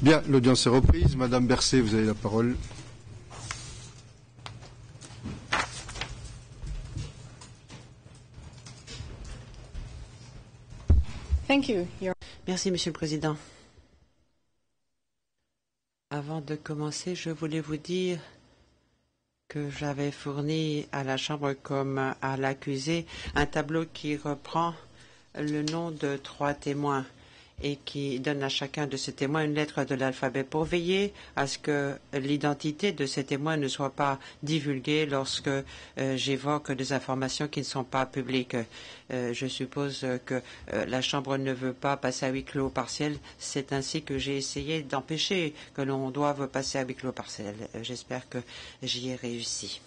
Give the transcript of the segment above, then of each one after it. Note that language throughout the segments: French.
Bien, l'audience est reprise. Madame Bercé, vous avez la parole. Merci, Monsieur le Président. Avant de commencer, je voulais vous dire que j'avais fourni à la Chambre comme à l'accusé un tableau qui reprend le nom de 3 témoins et qui donne à chacun de ces témoins une lettre de l'alphabet pour veiller à ce que l'identité de ces témoins ne soit pas divulguée lorsque j'évoque des informations qui ne sont pas publiques. Je suppose que la Chambre ne veut pas passer à huis clos partiel. C'est ainsi que j'ai essayé d'empêcher que l'on doive passer à huis clos partiel. J'espère que j'y ai réussi.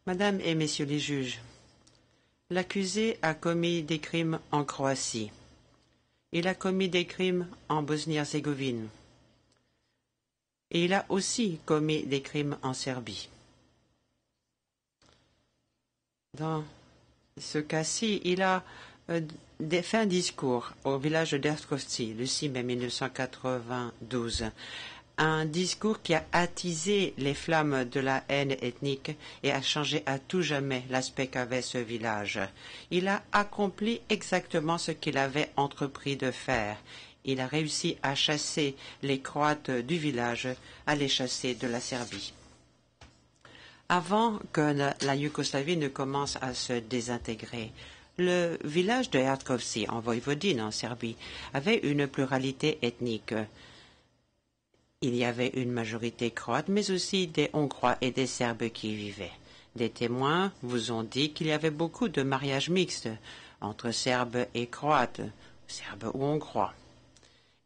Madame et Messieurs les juges, l'accusé a commis des crimes en Croatie. Il a commis des crimes en Bosnie-Herzégovine. Et il a aussi commis des crimes en Serbie. Dans ce cas-ci, il a fait un discours au village d'Ertkovci le 6 mai 1992. Un discours qui a attisé les flammes de la haine ethnique et a changé à tout jamais l'aspect qu'avait ce village. Il a accompli exactement ce qu'il avait entrepris de faire. Il a réussi à chasser les Croates du village, à les chasser de la Serbie. Avant que la Yougoslavie ne commence à se désintégrer, le village de Ertkovci, en Voïvodine, en Serbie, avait une pluralité ethnique. Il y avait une majorité croate, mais aussi des Hongrois et des Serbes qui y vivaient. Des témoins vous ont dit qu'il y avait beaucoup de mariages mixtes entre Serbes et Croates, Serbes ou Hongrois.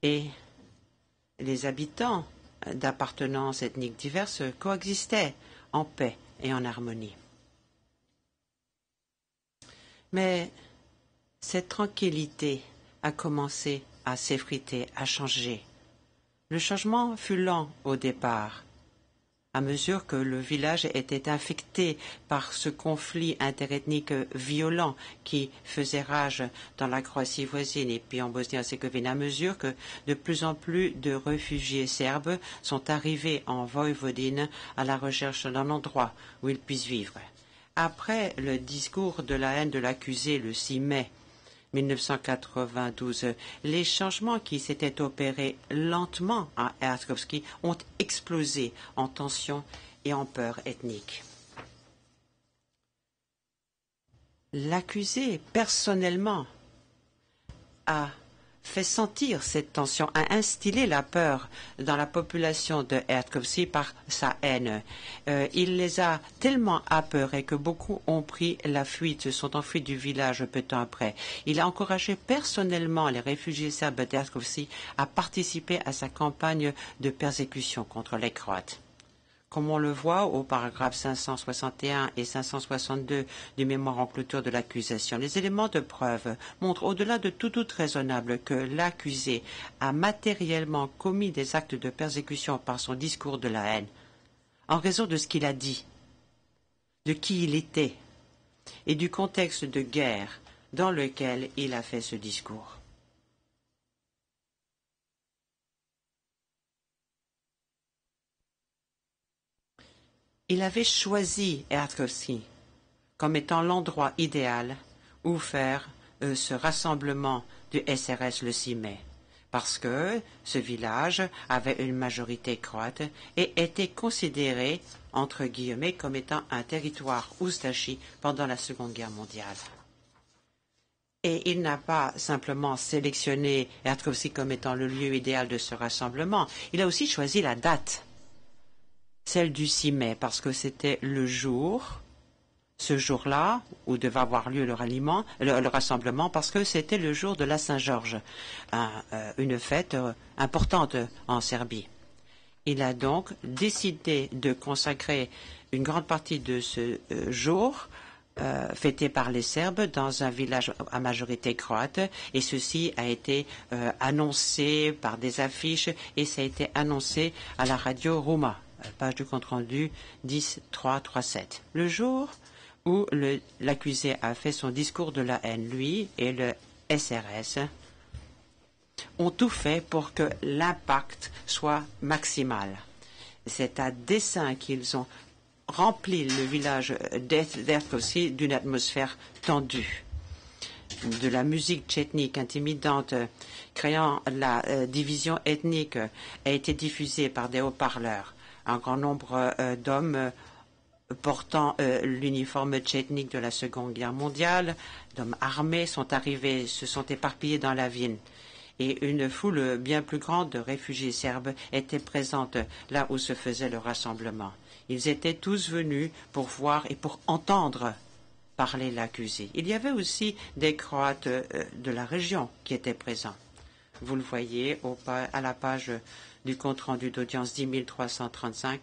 Et les habitants d'appartenances ethniques diverses coexistaient en paix et en harmonie. Mais cette tranquillité a commencé à s'effriter, à changer. Le changement fut lent au départ, à mesure que le village était infecté par ce conflit interethnique violent qui faisait rage dans la Croatie voisine et puis en Bosnie-Herzégovine, à mesure que de plus en plus de réfugiés serbes sont arrivés en Voïvodine à la recherche d'un endroit où ils puissent vivre. Après le discours de la haine de l'accusé le 6 mai 1992, les changements qui s'étaient opérés lentement à Ertkovci ont explosé en tension et en peur ethnique. L'accusé, personnellement, a fait sentir cette tension, a instillé la peur dans la population de Ertkovci par sa haine. Il les a tellement apeurés que beaucoup ont pris la fuite, se sont enfuis du village peu de temps après. Il a encouragé personnellement les réfugiés serbes d'Ertkovci à participer à sa campagne de persécution contre les Croates. Comme on le voit au paragraphe 561 et 562 du mémoire en clôture de l'accusation, les éléments de preuve montrent au-delà de tout doute raisonnable que l'accusé a matériellement commis des actes de persécution par son discours de la haine, en raison de ce qu'il a dit, de qui il était et du contexte de guerre dans lequel il a fait ce discours. Il avait choisi Ertkovci comme étant l'endroit idéal où faire ce rassemblement du SRS le 6 mai, parce que ce village avait une majorité croate et était considéré, entre guillemets, comme étant un territoire oustachi pendant la Seconde Guerre mondiale. Et il n'a pas simplement sélectionné Ertkovci comme étant le lieu idéal de ce rassemblement, il a aussi choisi la date, celle du 6 mai, parce que c'était le jour, ce jour-là, où devait avoir lieu le rassemblement, parce que c'était le jour de la Saint-Georges, une fête importante en Serbie. Il a donc décidé de consacrer une grande partie de ce jour fêté par les Serbes dans un village à majorité croate, et ceci a été annoncé par des affiches et ça a été annoncé à la radio Roma, page du compte-rendu 10.337. Le jour où l'accusé a fait son discours de la haine. Lui et le SRS ont tout fait pour que l'impact soit maximal. C'est à dessein qu'ils ont rempli le village d'Erkovci d'une atmosphère tendue. De la musique tchétnique intimidante, créant la division ethnique, a été diffusée par des haut-parleurs. Un grand nombre d'hommes portant l'uniforme tchétnique de la Seconde Guerre mondiale, d'hommes armés, sont arrivés, se sont éparpillés dans la ville. Et une foule bien plus grande de réfugiés serbes était présente là où se faisait le rassemblement. Ils étaient tous venus pour voir et pour entendre parler l'accusé. Il y avait aussi des Croates de la région qui étaient présents. Vous le voyez à la page du compte-rendu d'audience 10.335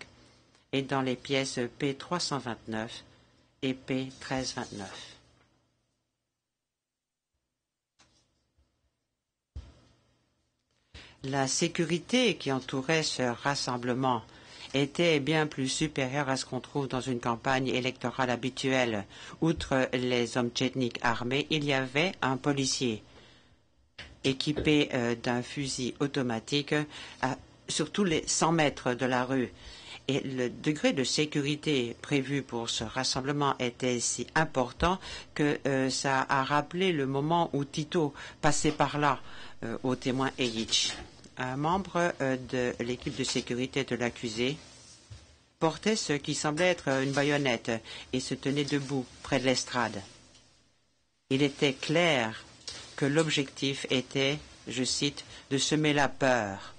et dans les pièces P329 et P1329. La sécurité qui entourait ce rassemblement était bien plus supérieure à ce qu'on trouve dans une campagne électorale habituelle. Outre les hommes tchétniques armés, il y avait un policier équipé d'un fusil automatique sur tous les 100 mètres de la rue. Et le degré de sécurité prévu pour ce rassemblement était si important que ça a rappelé le moment où Tito passait par là au témoin Ejic. Un membre de l'équipe de sécurité de l'accusé portait ce qui semblait être une baïonnette et se tenait debout près de l'estrade. Il était clair que l'objectif était, je cite, de semer la peur,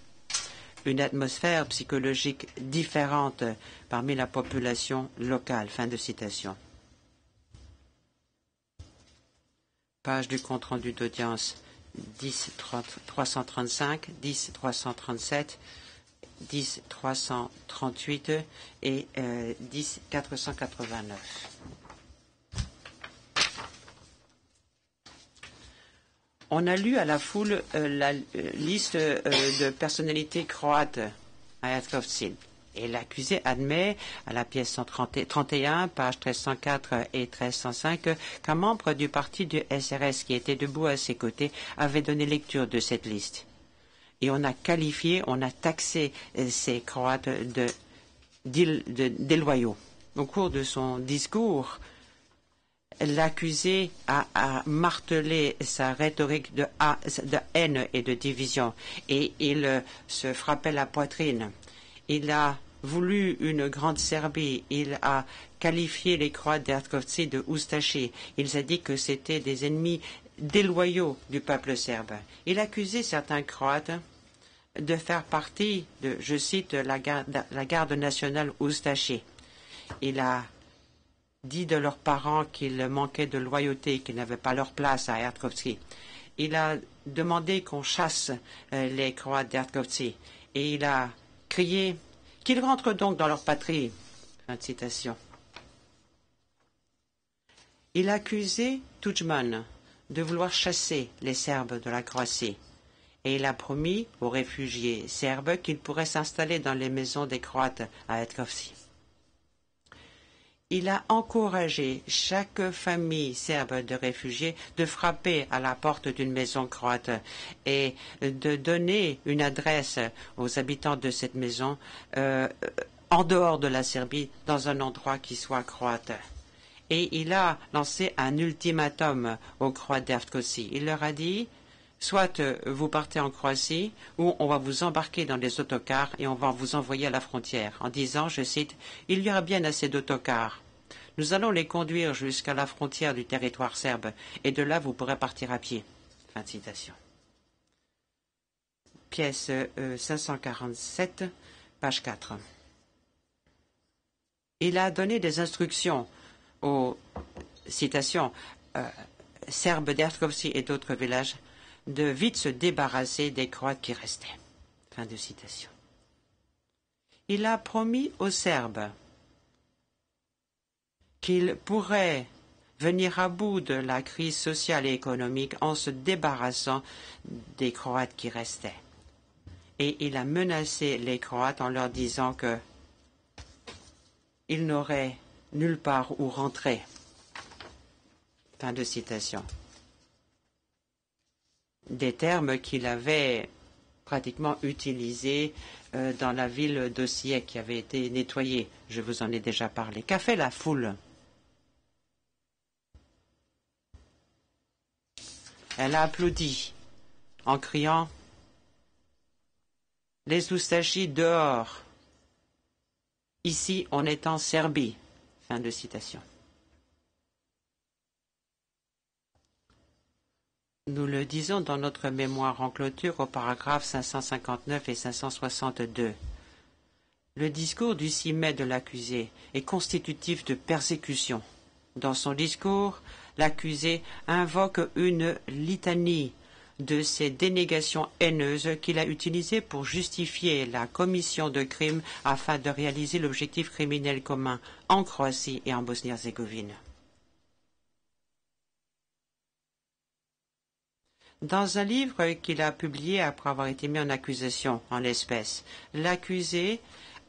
une atmosphère psychologique différente parmi la population locale. Fin de citation. Page du compte-rendu d'audience 10.335, 10.337, 10.338 et 10.489. On a lu à la foule la liste de personnalités croates à Erkovci. Et l'accusé admet, à la pièce 131, page 1304 et 1305, qu'un membre du parti du SRS qui était debout à ses côtés avait donné lecture de cette liste. Et on a qualifié, on a taxé ces Croates de déloyaux. Au cours de son discours, l'accusé a martelé sa rhétorique de haine et de division, et il se frappait la poitrine. Il a voulu une grande Serbie. Il a qualifié les Croates d'Erkovci de Ustashi. Il a dit que c'était des ennemis déloyaux du peuple serbe. Il a accusé certains Croates de faire partie de, je cite, la garde nationale Ustashi. Il a dit de leurs parents qu'ils manquaient de loyauté, qu'ils n'avaient pas leur place à Erkovci. Il a demandé qu'on chasse les Croates d'Erkovci. Et il a crié qu'ils rentrent donc dans leur patrie. Fin de citation. Il a accusé Tudjman de vouloir chasser les Serbes de la Croatie. Et il a promis aux réfugiés serbes qu'ils pourraient s'installer dans les maisons des Croates à Erkovci. Il a encouragé chaque famille serbe de réfugiés de frapper à la porte d'une maison croate et de donner une adresse aux habitants de cette maison en dehors de la Serbie, dans un endroit qui soit croate. Et il a lancé un ultimatum aux Croates d'Erkovci. Il leur a dit, soit vous partez en Croatie, ou on va vous embarquer dans des autocars et on va vous envoyer à la frontière, en disant, je cite, « Il y aura bien assez d'autocars. Nous allons les conduire jusqu'à la frontière du territoire serbe, et de là vous pourrez partir à pied. » Fin de citation. Pièce 547, page 4. Il a donné des instructions aux, citations, Serbes d'Erkovci et d'autres villages de vite se débarrasser des Croates qui restaient. Fin de citation. Il a promis aux Serbes qu'il pourrait venir à bout de la crise sociale et économique en se débarrassant des Croates qui restaient. Et il a menacé les Croates en leur disant qu'ils n'auraient nulle part où rentrer Fin de citation. Des termes qu'il avait pratiquement utilisés dans la ville d'Osijek qui avait été nettoyée. Je vous en ai déjà parlé. Qu'a fait la foule? Elle a applaudi en criant « Les Oustachis dehors ! Ici, on est en Serbie. » Fin de citation. Nous le disons dans notre mémoire en clôture au paragraphe 559 et 562. Le discours du 6 mai de l'accusé est constitutif de persécution. Dans son discours, l'accusé invoque une litanie de ces dénégations haineuses qu'il a utilisées pour justifier la commission de crimes afin de réaliser l'objectif criminel commun en Croatie et en Bosnie-Herzégovine. Dans un livre qu'il a publié après avoir été mis en accusation en l'espèce, l'accusé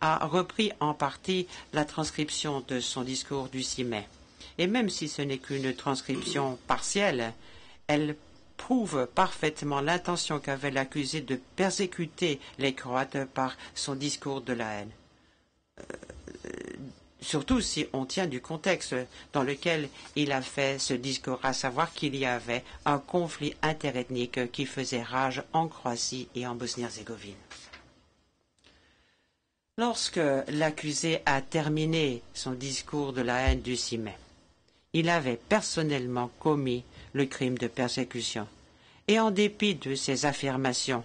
a repris en partie la transcription de son discours du 6 mai. Et même si ce n'est qu'une transcription partielle, elle prouve parfaitement l'intention qu'avait l'accusé de persécuter les Croates par son discours de la haine. Surtout si on tient du contexte dans lequel il a fait ce discours, à savoir qu'il y avait un conflit interethnique qui faisait rage en Croatie et en Bosnie-Herzégovine. Lorsque l'accusé a terminé son discours de la haine du 6 mai, il avait personnellement commis le crime de persécution. Et en dépit de ses affirmations,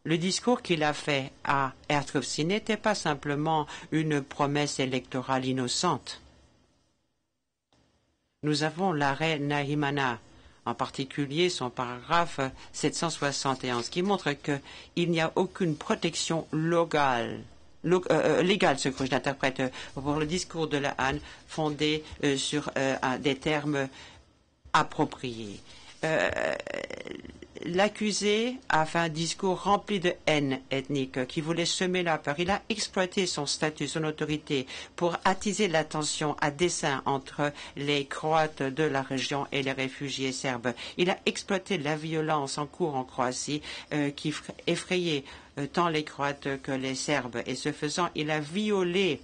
le discours qu'il a fait à Erdkovci n'était pas simplement une promesse électorale innocente. Nous avons l'arrêt Nahimana, en particulier son paragraphe 771, qui montre qu'il n'y a aucune protection légale, ce que j'interprète, pour le discours de la haine fondé sur des termes appropriés. L'accusé a fait un discours rempli de haine ethnique qui voulait semer la peur. Il a exploité son statut, son autorité pour attiser la tension à dessein entre les Croates de la région et les réfugiés serbes. Il a exploité la violence en cours en Croatie qui effrayait tant les Croates que les Serbes. Et ce faisant, il a violé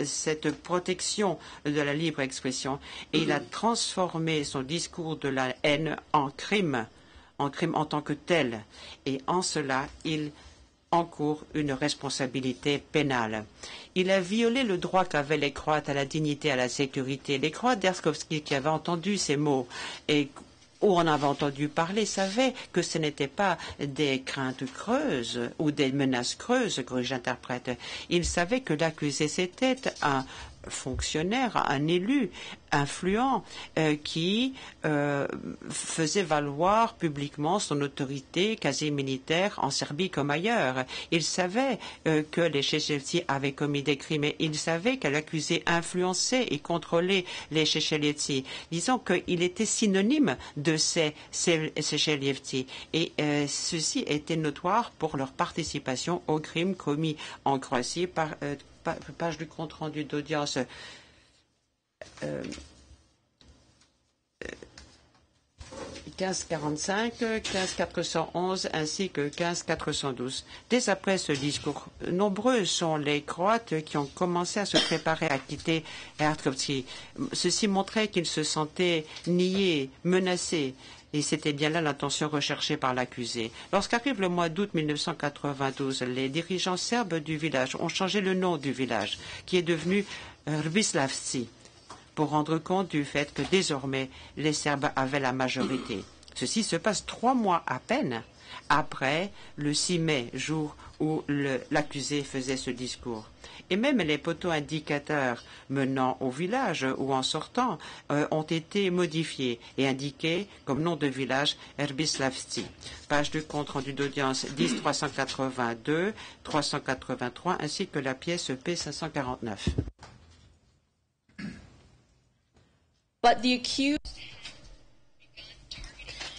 cette protection de la libre expression et il a transformé son discours de la haine en crime en tant que tel. Et en cela, il encourt une responsabilité pénale. Il a violé le droit qu'avaient les Croates à la dignité, à la sécurité. Les Croates d'Erdkovci qui avaient entendu ces mots et où on avait entendu parler savaient que ce n'étaient pas des craintes creuses ou des menaces creuses que j'interprète. Ils savaient que l'accusé c'était un fonctionnaire, un élu influent qui faisait valoir publiquement son autorité quasi militaire en Serbie comme ailleurs. Il savait que les Šešeljevci avaient commis des crimes et il savait que l'accusé influençait et contrôlait les Šešeljevci. Disons qu'il était synonyme de ces Šešeljevci et ceci était notoire pour leur participation aux crimes commis en Croatie par page du compte-rendu d'audience 1545, 15411 ainsi que 15412. Dès après ce discours, nombreux sont les Croates qui ont commencé à se préparer à quitter Erdkovci. Ceci montrait qu'ils se sentaient niés, menacés. Et c'était bien là l'intention recherchée par l'accusé. Lorsqu'arrive le mois d'août 1992, les dirigeants serbes du village ont changé le nom du village, qui est devenu Rbislavci, pour rendre compte du fait que désormais les Serbes avaient la majorité. Ceci se passe 3 mois à peine après le 6 mai, jour où l'accusé faisait ce discours. Et même les poteaux indicateurs menant au village ou en sortant ont été modifiés et indiqués comme nom de village Rbislavci. Page de compte rendu d'audience 10 382, 383 ainsi que la pièce P549.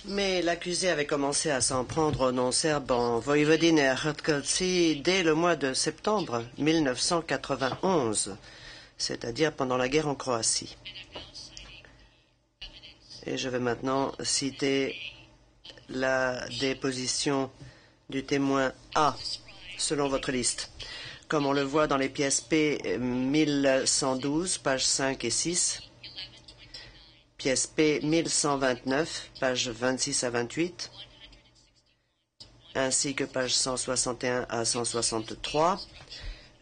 Mais l'accusé avait commencé à s'en prendre au nom serbe en Voïvodine et à Erdkovci dès le mois de septembre 1991, c'est-à-dire pendant la guerre en Croatie. Et je vais maintenant citer la déposition du témoin A, selon votre liste. Comme on le voit dans les pièces P 1112, pages 5 et 6, pièce P 1129, pages 26 à 28, ainsi que pages 161 à 163,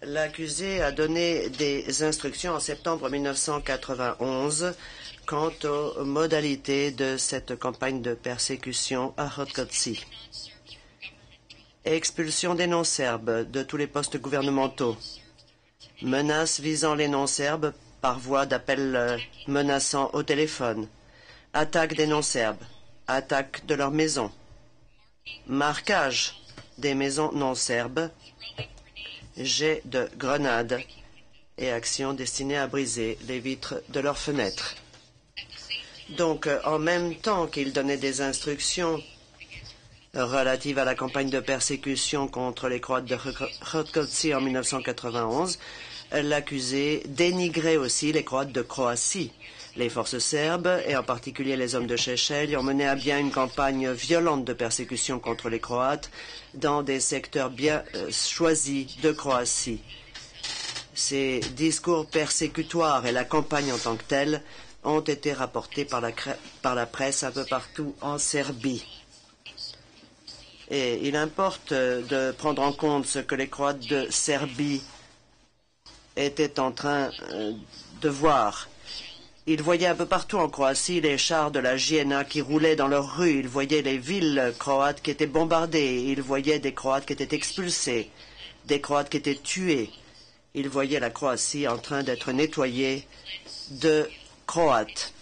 l'accusé a donné des instructions en septembre 1991 quant aux modalités de cette campagne de persécution à Hrotkovci. Expulsion des non-serbes de tous les postes gouvernementaux. Menaces visant les non-serbes par voie d'appel menaçant au téléphone. Attaque des non-serbes. Attaque de leurs maisons. Marquage des maisons non-serbes. Jet de grenades et actions destinées à briser les vitres de leurs fenêtres. Donc, en même temps qu'il donnait des instructions relative à la campagne de persécution contre les Croates de Hrotkovci en 1991, l'accusé dénigrait aussi les Croates de Croatie. Les forces serbes, et en particulier les hommes de Šešelj, ont mené à bien une campagne violente de persécution contre les Croates dans des secteurs bien choisis de Croatie. Ces discours persécutoires et la campagne en tant que telle ont été rapportés par la presse un peu partout en Serbie. Et il importe de prendre en compte ce que les Croates de Serbie étaient en train de voir. Ils voyaient un peu partout en Croatie les chars de la JNA qui roulaient dans leurs rues. Ils voyaient les villes croates qui étaient bombardées. Ils voyaient des Croates qui étaient expulsés, des Croates qui étaient tués. Ils voyaient la Croatie en train d'être nettoyée de Croates.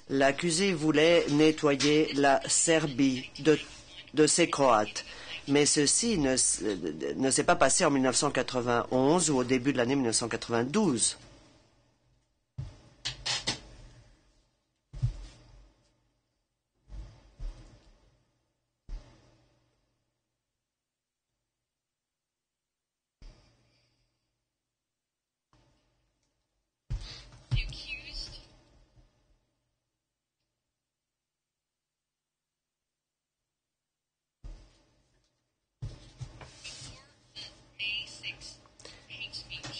L'accusé voulait nettoyer la Serbie de ces Croates. Mais ceci ne s'est pas passé en 1991 ou au début de l'année 1992.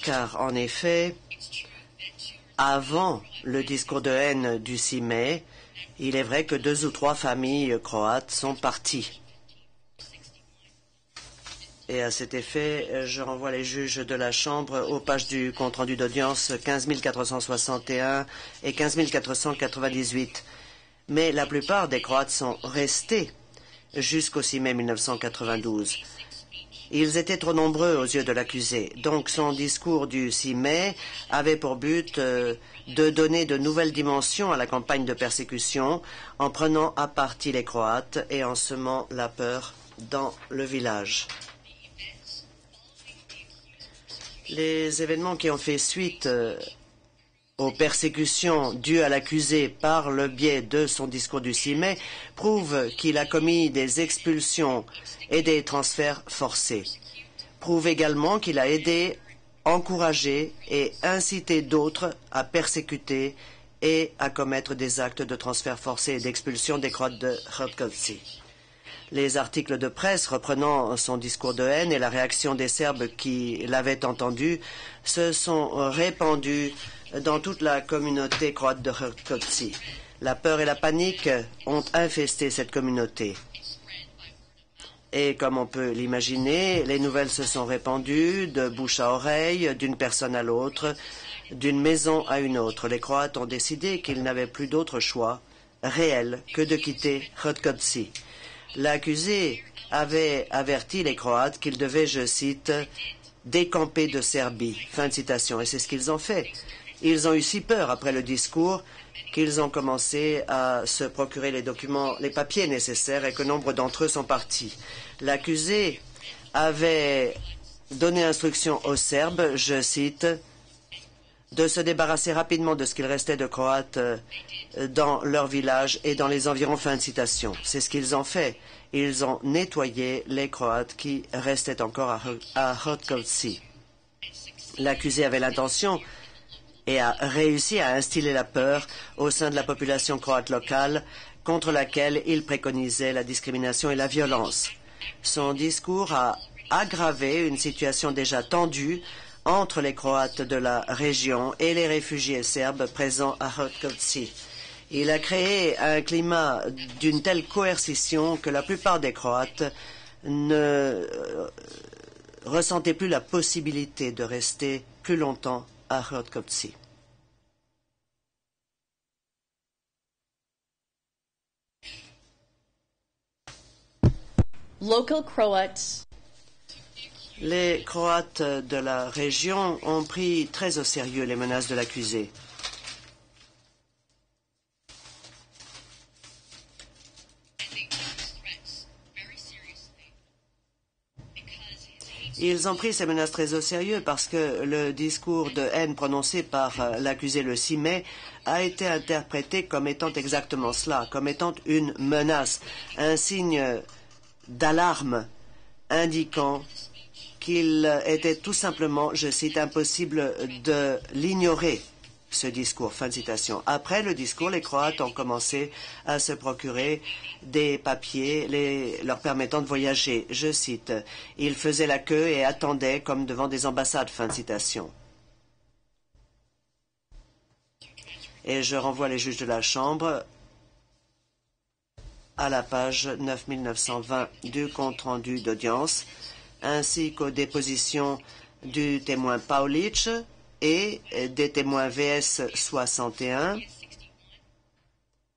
Car, en effet, avant le discours de haine du 6 mai, il est vrai que 2 ou 3 familles croates sont parties. Et à cet effet, je renvoie les juges de la Chambre aux pages du compte-rendu d'audience 15 461 et 15 498. Mais la plupart des Croates sont restés jusqu'au 6 mai 1992. Ils étaient trop nombreux aux yeux de l'accusé. Donc son discours du 6 mai avait pour but de donner de nouvelles dimensions à la campagne de persécution en prenant à partie les Croates et en semant la peur dans le village. Les événements qui ont fait suite aux persécutions dues à l'accusé par le biais de son discours du 6 mai prouvent qu'il a commis des expulsions et des transferts forcés. Prouvent également qu'il a aidé, encouragé et incité d'autres à persécuter et à commettre des actes de transfert forcé et d'expulsion des Croates de Hrotkovci. Les articles de presse reprenant son discours de haine et la réaction des Serbes qui l'avaient entendu se sont répandus dans toute la communauté croate de Hrotkovci. La peur et la panique ont infesté cette communauté. Et comme on peut l'imaginer, les nouvelles se sont répandues de bouche à oreille, d'une personne à l'autre, d'une maison à une autre. Les Croates ont décidé qu'ils n'avaient plus d'autre choix réel que de quitter Hrotkovci. L'accusé avait averti les Croates qu'ils devaient, je cite, « décamper de Serbie ». Fin de citation. Et c'est ce qu'ils ont fait. Ils ont eu si peur après le discours qu'ils ont commencé à se procurer les documents, les papiers nécessaires et que nombre d'entre eux sont partis. L'accusé avait donné instruction aux Serbes, je cite, de se débarrasser rapidement de ce qu'il restait de Croates dans leur village et dans les environs. Fin de citation. C'est ce qu'ils ont fait. Ils ont nettoyé les Croates qui restaient encore à Hrotkovci. L'accusé avait l'intention et a réussi à instiller la peur au sein de la population croate locale contre laquelle il préconisait la discrimination et la violence. Son discours a aggravé une situation déjà tendue entre les Croates de la région et les réfugiés serbes présents à Hrvatski. Il a créé un climat d'une telle coercition que la plupart des Croates ne ressentaient plus la possibilité de rester plus longtemps à Hrvatski. Local Croats. Les Croates de la région ont pris très au sérieux les menaces de l'accusé. Ils ont pris ces menaces très au sérieux parce que le discours de haine prononcé par l'accusé le 6 mai a été interprété comme étant exactement cela, comme étant une menace, un signe d'alarme indiquant qu'il était tout simplement, je cite, impossible de l'ignorer, ce discours. Fin de citation. Après le discours, les Croates ont commencé à se procurer des papiers leur permettant de voyager. Je cite, « Ils faisaient la queue et attendaient comme devant des ambassades. » Fin de citation. Et je renvoie les juges de la Chambre à la page 9920 du compte-rendu d'audience, ainsi qu'aux dépositions du témoin Paulic et des témoins VS 61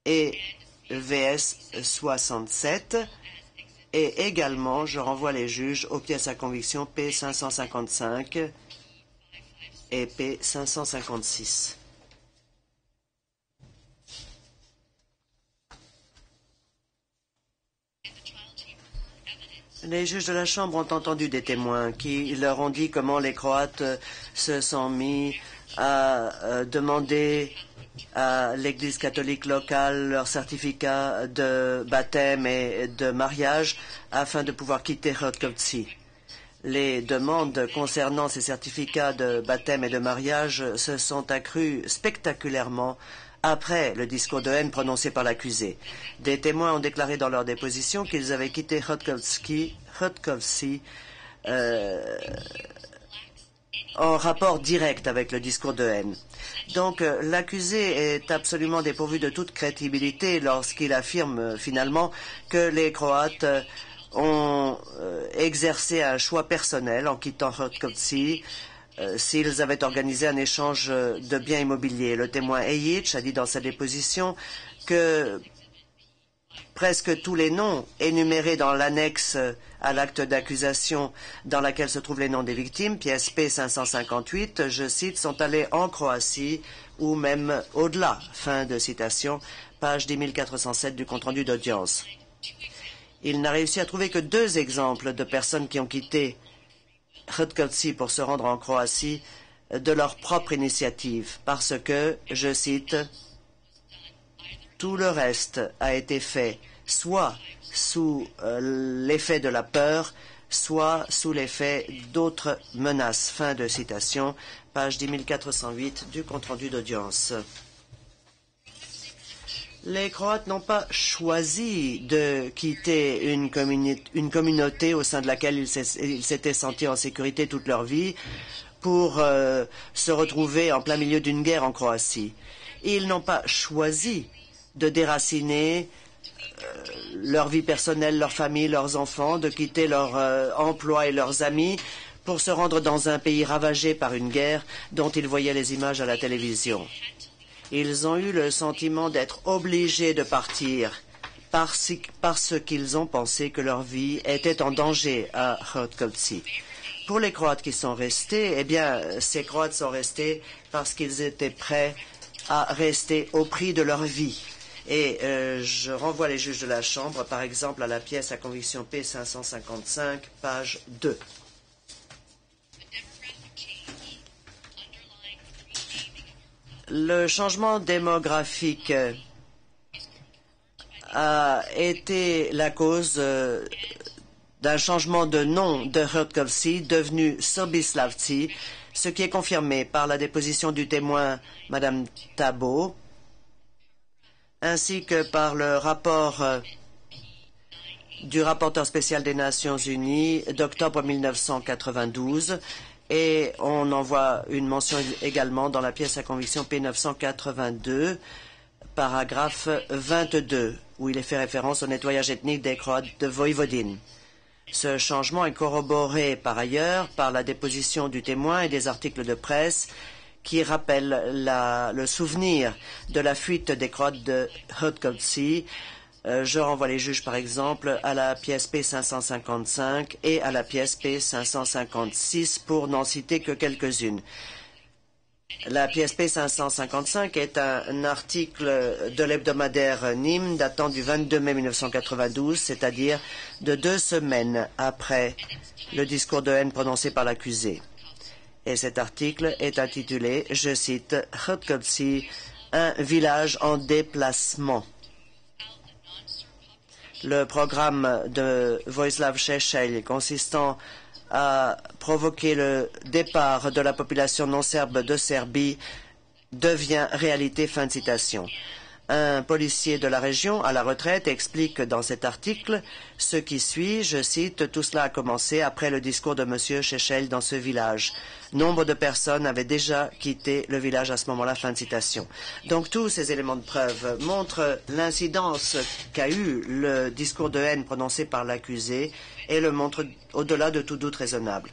et VS 67. Et également, je renvoie les juges aux pièces à conviction P555 et P556. Les juges de la Chambre ont entendu des témoins qui leur ont dit comment les Croates se sont mis à demander à l'Église catholique locale leur certificat de baptême et de mariage afin de pouvoir quitter Hrvatski. Les demandes concernant ces certificats de baptême et de mariage se sont accrues spectaculairement après le discours de haine prononcé par l'accusé. Des témoins ont déclaré dans leur déposition qu'ils avaient quitté Hrvatski en rapport direct avec le discours de haine. Donc l'accusé est absolument dépourvu de toute crédibilité lorsqu'il affirme finalement que les Croates ont exercé un choix personnel en quittant Hrvatski s'ils avaient organisé un échange de biens immobiliers. Le témoin Ejic a dit dans sa déposition que presque tous les noms énumérés dans l'annexe à l'acte d'accusation dans laquelle se trouvent les noms des victimes, pièce P558, je cite, sont allés en Croatie ou même au-delà. Fin de citation, page 10407 du compte-rendu d'audience. Il n'a réussi à trouver que 2 exemples de personnes qui ont quitté Hrvatski pour se rendre en Croatie de leur propre initiative, parce que, je cite, tout le reste a été fait soit sous l'effet de la peur, soit sous l'effet d'autres menaces. Fin de citation, page 10408 du compte-rendu d'audience. Les Croates n'ont pas choisi de quitter une communauté au sein de laquelle ils s'étaient sentis en sécurité toute leur vie pour se retrouver en plein milieu d'une guerre en Croatie. Ils n'ont pas choisi de déraciner leur vie personnelle, leur famille, leurs enfants, de quitter leur emploi et leurs amis pour se rendre dans un pays ravagé par une guerre dont ils voyaient les images à la télévision. Ils ont eu le sentiment d'être obligés de partir parce qu'ils ont pensé que leur vie était en danger à Hrvatski. Pour les Croates qui sont restés, eh bien, ces Croates sont restés parce qu'ils étaient prêts à rester au prix de leur vie. Et je renvoie les juges de la Chambre, par exemple, à la pièce à conviction P555, page 2. Le changement démographique a été la cause d'un changement de nom de Hrtkovci devenu Sobislavci, ce qui est confirmé par la déposition du témoin Madame Tabo, ainsi que par le rapport du rapporteur spécial des Nations Unies d'octobre 1992, et on en voit une mention également dans la pièce à conviction P982, paragraphe 22, où il est fait référence au nettoyage ethnique des Croates de Voïvodine. Ce changement est corroboré par ailleurs par la déposition du témoin et des articles de presse qui rappellent le souvenir de la fuite des Croates de Hrtkovci. Je renvoie les juges, par exemple, à la pièce P555 et à la pièce P556 pour n'en citer que quelques-unes. La pièce P555 est un article de l'hebdomadaire Nîmes datant du 22 mai 1992, c'est-à-dire de 2 semaines après le discours de haine prononcé par l'accusé. Et cet article est intitulé, je cite, « Hrtkovci, un village en déplacement ». Le programme de Vojislav Šešelj consistant à provoquer le départ de la population non serbe de Serbie devient réalité. Fin de citation. Un policier de la région à la retraite explique dans cet article ce qui suit, je cite, « Tout cela a commencé après le discours de M. Šešelj dans ce village. Nombre de personnes avaient déjà quitté le village à ce moment-là. » Fin de citation. Donc tous ces éléments de preuve montrent l'incidence qu'a eu le discours de haine prononcé par l'accusé et le montrent au-delà de tout doute raisonnable.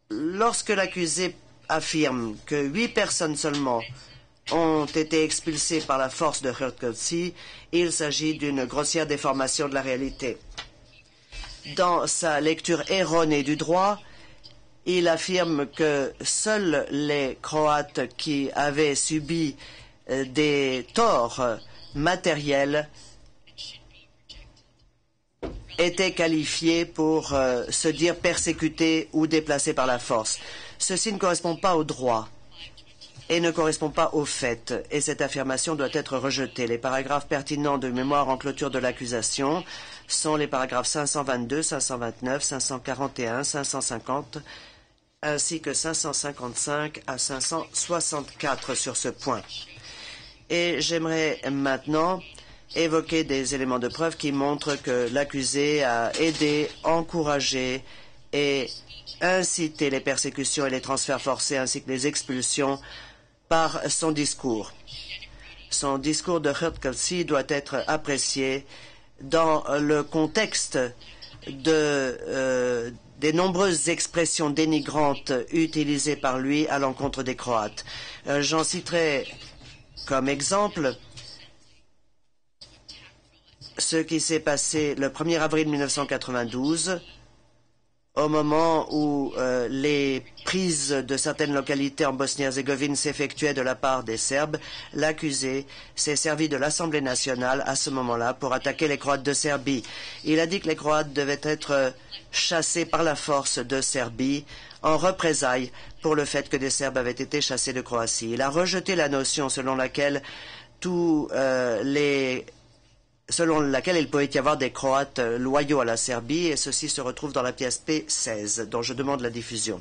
Lorsque l'accusé affirme que 8 personnes seulement ont été expulsés par la force de Hrtkovci, il s'agit d'une grossière déformation de la réalité. Dans sa lecture erronée du droit, il affirme que seuls les Croates qui avaient subi des torts matériels étaient qualifiés pour se dire persécutés ou déplacés par la force. Ceci ne correspond pas au droit et ne correspond pas aux faits, et cette affirmation doit être rejetée. Les paragraphes pertinents de mémoire en clôture de l'accusation sont les paragraphes 522, 529, 541, 550, ainsi que 555 à 564 sur ce point. Et j'aimerais maintenant évoquer des éléments de preuve qui montrent que l'accusé a aidé, encouragé et incité les persécutions et les transferts forcés ainsi que les expulsions par son discours. Son discours de Hrtkovci doit être apprécié dans le contexte des nombreuses expressions dénigrantes utilisées par lui à l'encontre des Croates. J'en citerai comme exemple ce qui s'est passé le 1er avril 1992, au moment où les prises de certaines localités en Bosnie-Herzégovine s'effectuaient de la part des Serbes. L'accusé s'est servi de l'Assemblée nationale à ce moment-là pour attaquer les Croates de Serbie. Il a dit que les Croates devaient être chassés par la force de Serbie en représailles pour le fait que des Serbes avaient été chassés de Croatie. Il a rejeté la notion selon laquelle il pouvait y avoir des Croates loyaux à la Serbie, et ceci se retrouve dans la pièce P16, dont je demande la diffusion.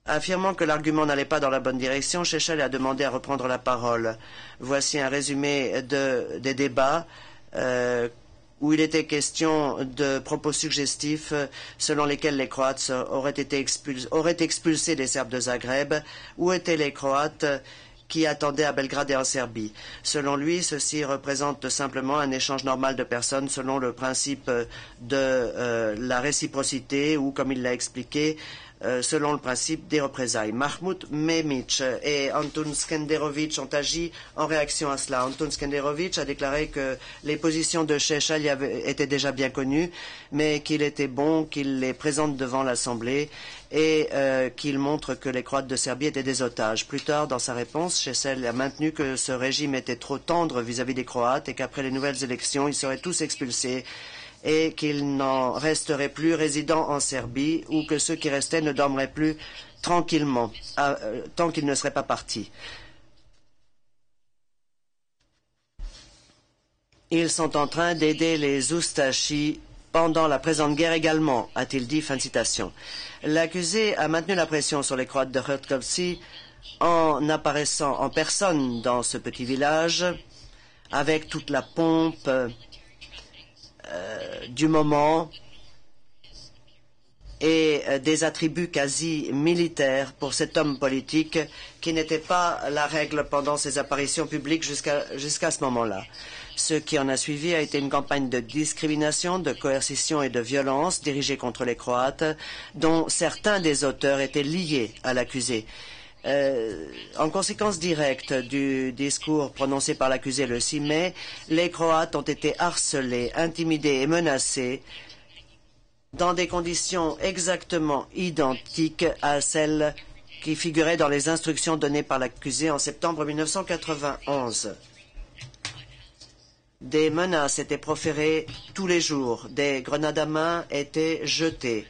Affirmant que l'argument n'allait pas dans la bonne direction, Šešelj a demandé à reprendre la parole. Voici un résumé des débats où il était question de propos suggestifs selon lesquels les Croates auraient expulsé des Serbes de Zagreb. Où étaient les Croates qui attendaient à Belgrade et en Serbie? Selon lui, ceci représente simplement un échange normal de personnes selon le principe de la réciprocité ou, comme il l'a expliqué, selon le principe des représailles. Mahmoud Memić et Antun Skenderović ont agi en réaction à cela. Antun Skenderović a déclaré que les positions de Šešelj étaient déjà bien connues, mais qu'il était bon qu'il les présente devant l'Assemblée et qu'il montre que les Croates de Serbie étaient des otages. Plus tard, dans sa réponse, Šešelj a maintenu que ce régime était trop tendre vis-à-vis des Croates et qu'après les nouvelles élections, ils seraient tous expulsés et qu'ils n'en resteraient plus résidant en Serbie ou que ceux qui restaient ne dormiraient plus tranquillement tant qu'ils ne seraient pas partis. Ils sont en train d'aider les Ustashi pendant la présente guerre également, a-t-il dit, fin de citation. L'accusé a maintenu la pression sur les Croates de Hrtkovci en apparaissant en personne dans ce petit village avec toute la pompe du moment et des attributs quasi militaires pour cet homme politique qui n'était pas la règle pendant ses apparitions publiques jusqu'à ce moment-là. Ce qui en a suivi a été une campagne de discrimination, de coercition et de violence dirigée contre les Croates, dont certains des auteurs étaient liés à l'accusé. En conséquence directe du discours prononcé par l'accusé le 6 mai, les Croates ont été harcelés, intimidés et menacés dans des conditions exactement identiques à celles qui figuraient dans les instructions données par l'accusé en septembre 1991. Des menaces étaient proférées tous les jours, des grenades à main étaient jetées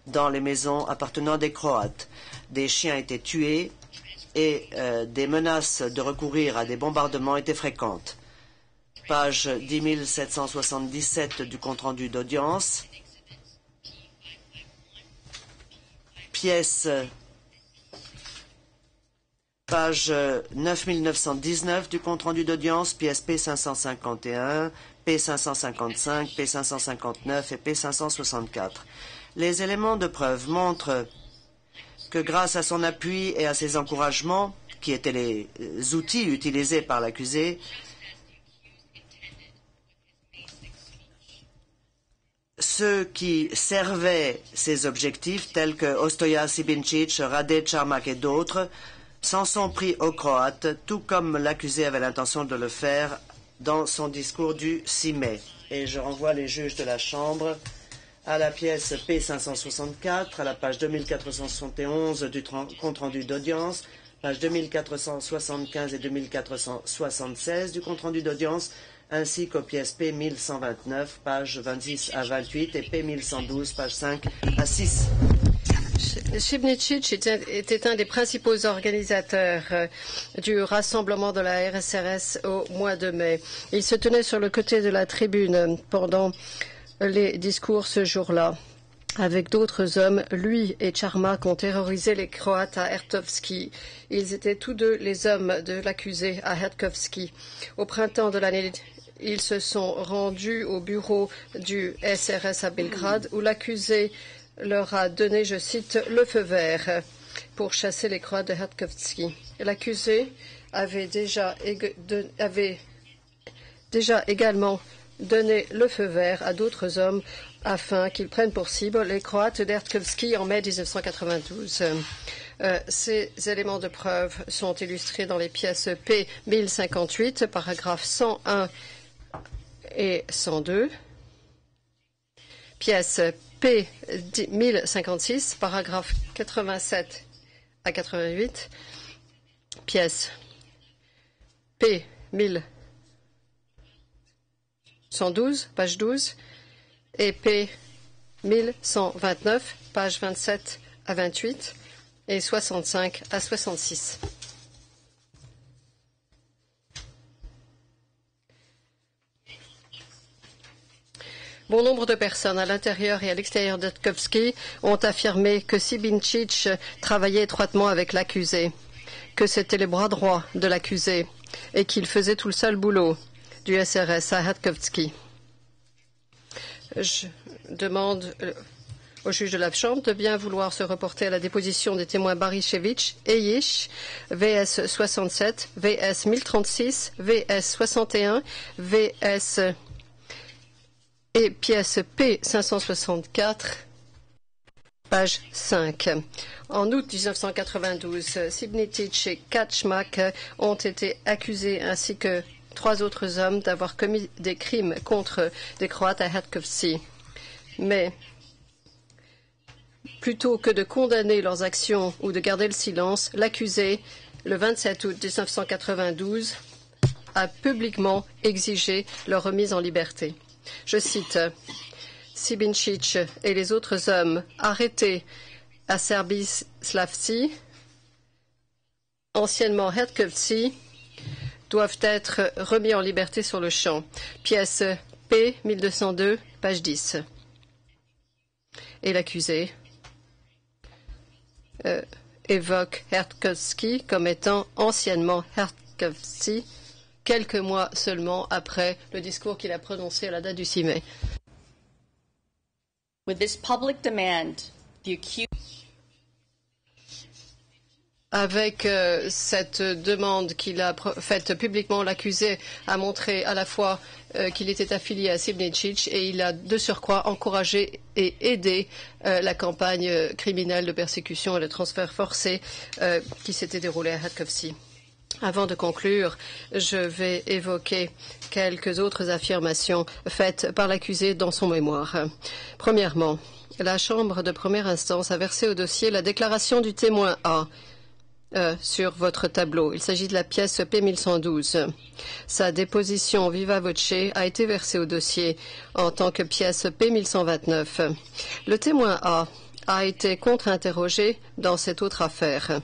dans les maisons appartenant des Croates, des chiens étaient tués et des menaces de recourir à des bombardements étaient fréquentes. Page 10777 du compte-rendu d'audience. Pièce page 9919 du compte-rendu d'audience, pièce P551, P555, P559 et P564. Les éléments de preuve montrent que grâce à son appui et à ses encouragements, qui étaient les outils utilisés par l'accusé, ceux qui servaient ses objectifs, tels que Ostoja Sibincic, Rade Čarmak et d'autres, s'en sont pris aux Croates, tout comme l'accusé avait l'intention de le faire dans son discours du 6 mai. Et je renvoie les juges de la Chambre à la pièce P564, à la page 2471 du compte-rendu d'audience, page 2475 et 2476 du compte-rendu d'audience, ainsi qu'aux pièces P1129, pages 26 à 28 et P1112, pages 5 à 6. Sibnicic était un des principaux organisateurs du rassemblement de la RSRS au mois de mai. Il se tenait sur le côté de la tribune pendant les discours ce jour-là. Avec d'autres hommes, lui et Čarmak ont terrorisé les Croates à Hrtkovci. Ils étaient tous deux les hommes de l'accusé à Hrtkovci. Au printemps de l'année, ils se sont rendus au bureau du SRS à Belgrade où l'accusé leur a donné, je cite, le feu vert pour chasser les Croates de Hrtkovci. L'accusé avait déjà également donné le feu vert à d'autres hommes afin qu'ils prennent pour cible les Croates de Hrtkovci en mai 1992. Ces éléments de preuve sont illustrés dans les pièces P 1058, paragraphes 101 et 102, pièces P 1056, paragraphes 87 à 88, pièce P 1112, page 12, et P 1129, page 27 à 28, et 65 à 66. Bon nombre de personnes à l'intérieur et à l'extérieur de Hrtkovci ont affirmé que Sibincic travaillait étroitement avec l'accusé, que c'était les bras droits de l'accusé et qu'il faisait tout le sale boulot du SRS à Hrtkovci. Je demande au juge de la Chambre de bien vouloir se reporter à la déposition des témoins Barišević, Ejic, VS 67, VS 1036, VS 61, VS et pièce P 564, page 5. En août 1992, Sibnicic et Kaczmak ont été accusés ainsi que 3 autres hommes d'avoir commis des crimes contre des Croates à Hrtkovci. Mais plutôt que de condamner leurs actions ou de garder le silence, l'accusé, le 27 août 1992, a publiquement exigé leur remise en liberté. Je cite, Sibincic et les autres hommes arrêtés à Serbislavci, anciennement Hrtkovci, doivent être remis en liberté sur le champ. Pièce P 1202, page 10. Et l'accusé évoque Hertkovski comme étant anciennement Hertkovci, quelques mois seulement après le discours qu'il a prononcé à la date du 6 mai. With this public demand, the accused Avec cette demande qu'il a faite publiquement, l'accusé a montré à la fois qu'il était affilié à Srebrenica et il a de surcroît encouragé et aidé la campagne criminelle de persécution et de transfert forcé qui s'était déroulée à Hertkovci. Avant de conclure, je vais évoquer quelques autres affirmations faites par l'accusé dans son mémoire. Premièrement, la Chambre de première instance a versé au dossier la déclaration du témoin A sur votre tableau. Il s'agit de la pièce P1112. Sa déposition viva voce a été versée au dossier en tant que pièce P1129. Le témoin A été contre-interrogé dans cette autre affaire.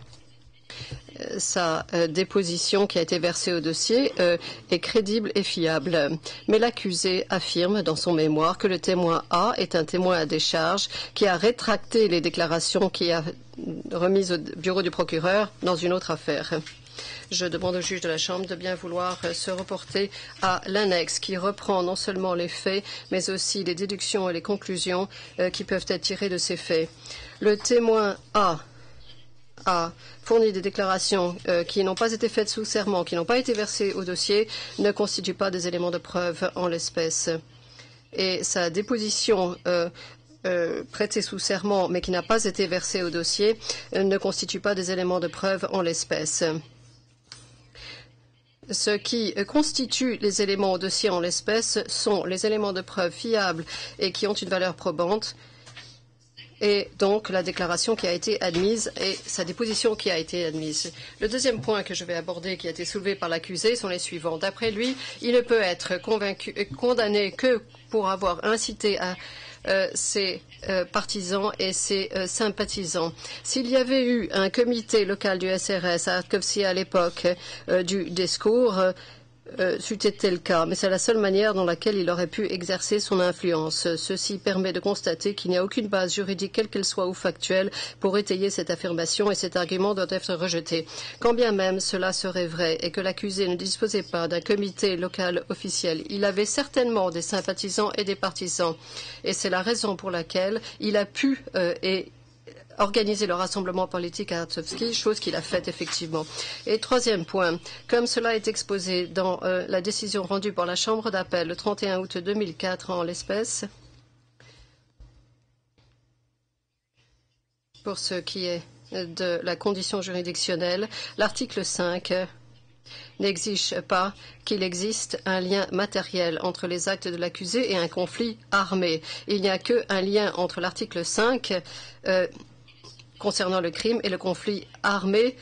Sa déposition qui a été versée au dossier est crédible et fiable. Mais l'accusé affirme dans son mémoire que le témoin A est un témoin à décharge qui a rétracté les déclarations qu'il a remises au bureau du procureur dans une autre affaire. Je demande au juge de la Chambre de bien vouloir se reporter à l'annexe qui reprend non seulement les faits, mais aussi les déductions et les conclusions qui peuvent être tirées de ces faits. Le témoin A fourni des déclarations qui n'ont pas été faites sous serment, qui n'ont pas été versées au dossier, ne constituent pas des éléments de preuve en l'espèce. Et sa déposition prêtée sous serment, mais qui n'a pas été versée au dossier, ne constitue pas des éléments de preuve en l'espèce. Ce qui constitue les éléments au dossier en l'espèce sont les éléments de preuve fiables et qui ont une valeur probante, et donc la déclaration qui a été admise et sa déposition qui a été admise. Le deuxième point que je vais aborder, qui a été soulevé par l'accusé, sont les suivants. D'après lui, il ne peut être condamné que pour avoir incité à ses partisans et ses sympathisants. S'il y avait eu un comité local du SRS à Hertkovci à l'époque du discours, c'eût été le cas, mais c'est la seule manière dans laquelle il aurait pu exercer son influence. Ceci permet de constater qu'il n'y a aucune base juridique, quelle qu'elle soit ou factuelle, pour étayer cette affirmation et cet argument doit être rejeté. Quand bien même cela serait vrai et que l'accusé ne disposait pas d'un comité local officiel, il avait certainement des sympathisants et des partisans. Et c'est la raison pour laquelle il a pu organiser le rassemblement politique à Hertkovci, chose qu'il a faite effectivement. Et troisième point, comme cela est exposé dans la décision rendue par la Chambre d'appel le 31 août 2004 en l'espèce, pour ce qui est de la condition juridictionnelle, l'article 5 n'exige pas qu'il existe un lien matériel entre les actes de l'accusé et un conflit armé. Il n'y a qu'un lien entre l'article 5 concernant le crime et le conflit armé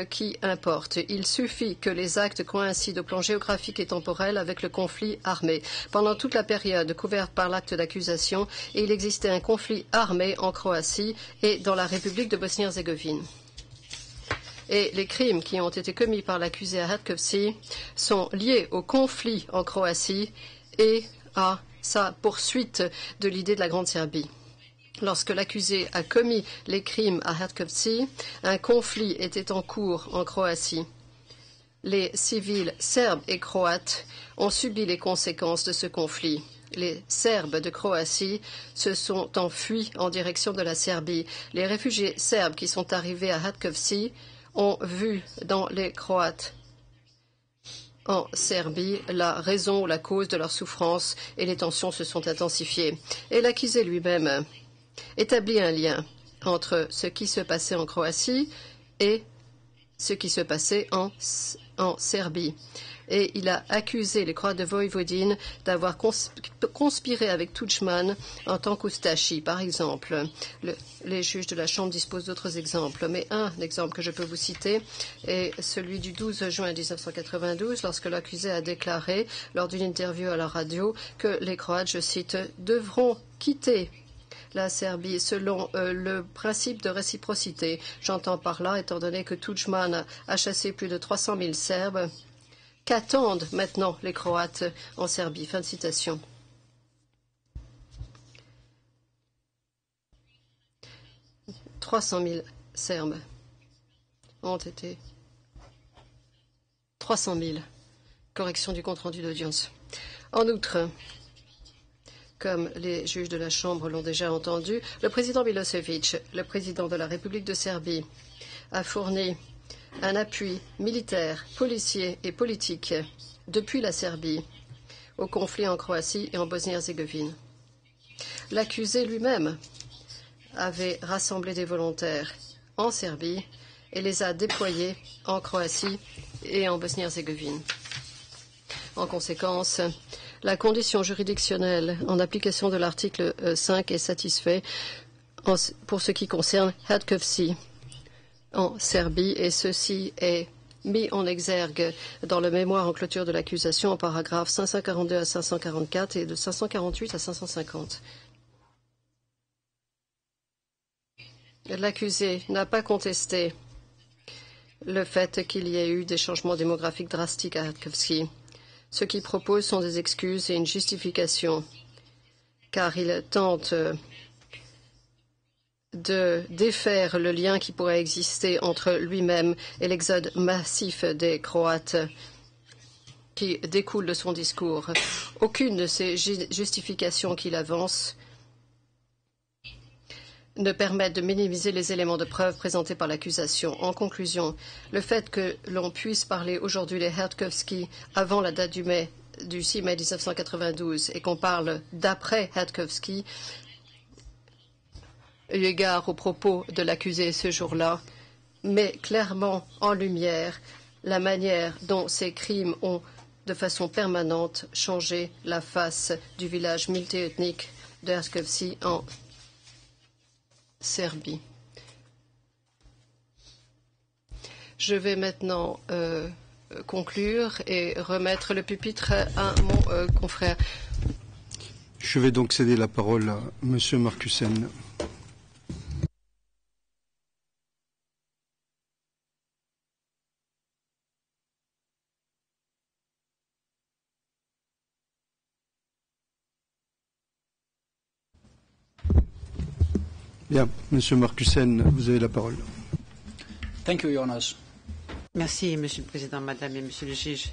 qui importe. Il suffit que les actes coïncident au plan géographique et temporel avec le conflit armé. Pendant toute la période couverte par l'acte d'accusation, il existait un conflit armé en Croatie et dans la République de Bosnie-Herzégovine. Et les crimes qui ont été commis par l'accusé à Hertkovci sont liés au conflit en Croatie et à sa poursuite de l'idée de la Grande Serbie. Lorsque l'accusé a commis les crimes à Hertkovci, un conflit était en cours en Croatie. Les civils serbes et croates ont subi les conséquences de ce conflit. Les Serbes de Croatie se sont enfuis en direction de la Serbie. Les réfugiés serbes qui sont arrivés à Hertkovci ont vu dans les Croates en Serbie la raison ou la cause de leur souffrance et les tensions se sont intensifiées. Et l'accusé lui-même établit un lien entre ce qui se passait en Croatie et ce qui se passait en Serbie. Et il a accusé les Croates de Voïvodine d'avoir conspiré avec Tudjman en tant qu'Oustachi, par exemple. Les juges de la Chambre disposent d'autres exemples, mais un exemple que je peux vous citer est celui du 12 juin 1992, lorsque l'accusé a déclaré, lors d'une interview à la radio, que les Croates, je cite, devront quitter la Serbie selon le principe de réciprocité. J'entends par là, étant donné que Tudjman a chassé plus de 300 000 Serbes, qu'attendent maintenant les Croates en Serbie. Fin de citation. « 300 000 Serbes ont été... 300 000. Correction du compte-rendu d'audience. En outre, comme les juges de la Chambre l'ont déjà entendu, le président Milosevic, le président de la République de Serbie, a fourni un appui militaire, policier et politique depuis la Serbie au conflit en Croatie et en Bosnie-Herzégovine. L'accusé lui-même avait rassemblé des volontaires en Serbie et les a déployés en Croatie et en Bosnie-Herzégovine. En conséquence, la condition juridictionnelle en application de l'article 5 est satisfaite pour ce qui concerne Herkovci en Serbie, et ceci est mis en exergue dans le mémoire en clôture de l'accusation en paragraphes 542 à 544 et de 548 à 550. L'accusé n'a pas contesté le fait qu'il y ait eu des changements démographiques drastiques à Herkovci. Ce qu'il propose sont des excuses et une justification, car il tente de défaire le lien qui pourrait exister entre lui-même et l'exode massif des Croates qui découle de son discours. Aucune de ces justifications qu'il avance ne permettent de minimiser les éléments de preuve présentés par l'accusation. En conclusion, le fait que l'on puisse parler aujourd'hui des Herkovci avant la date du 6 mai 1992 et qu'on parle d'après Herkovci, eu égard aux propos de l'accusé ce jour-là, met clairement en lumière la manière dont ces crimes ont, de façon permanente, changé la face du village multiethnique de Herkovci en Serbie. Je vais maintenant conclure et remettre le pupitre à mon confrère. Je vais donc céder la parole à M. Markussen. Bien, Monsieur Markussen, vous avez la parole. Thank you, Your Honors. Merci, Monsieur le Président, Madame et Monsieur le juge.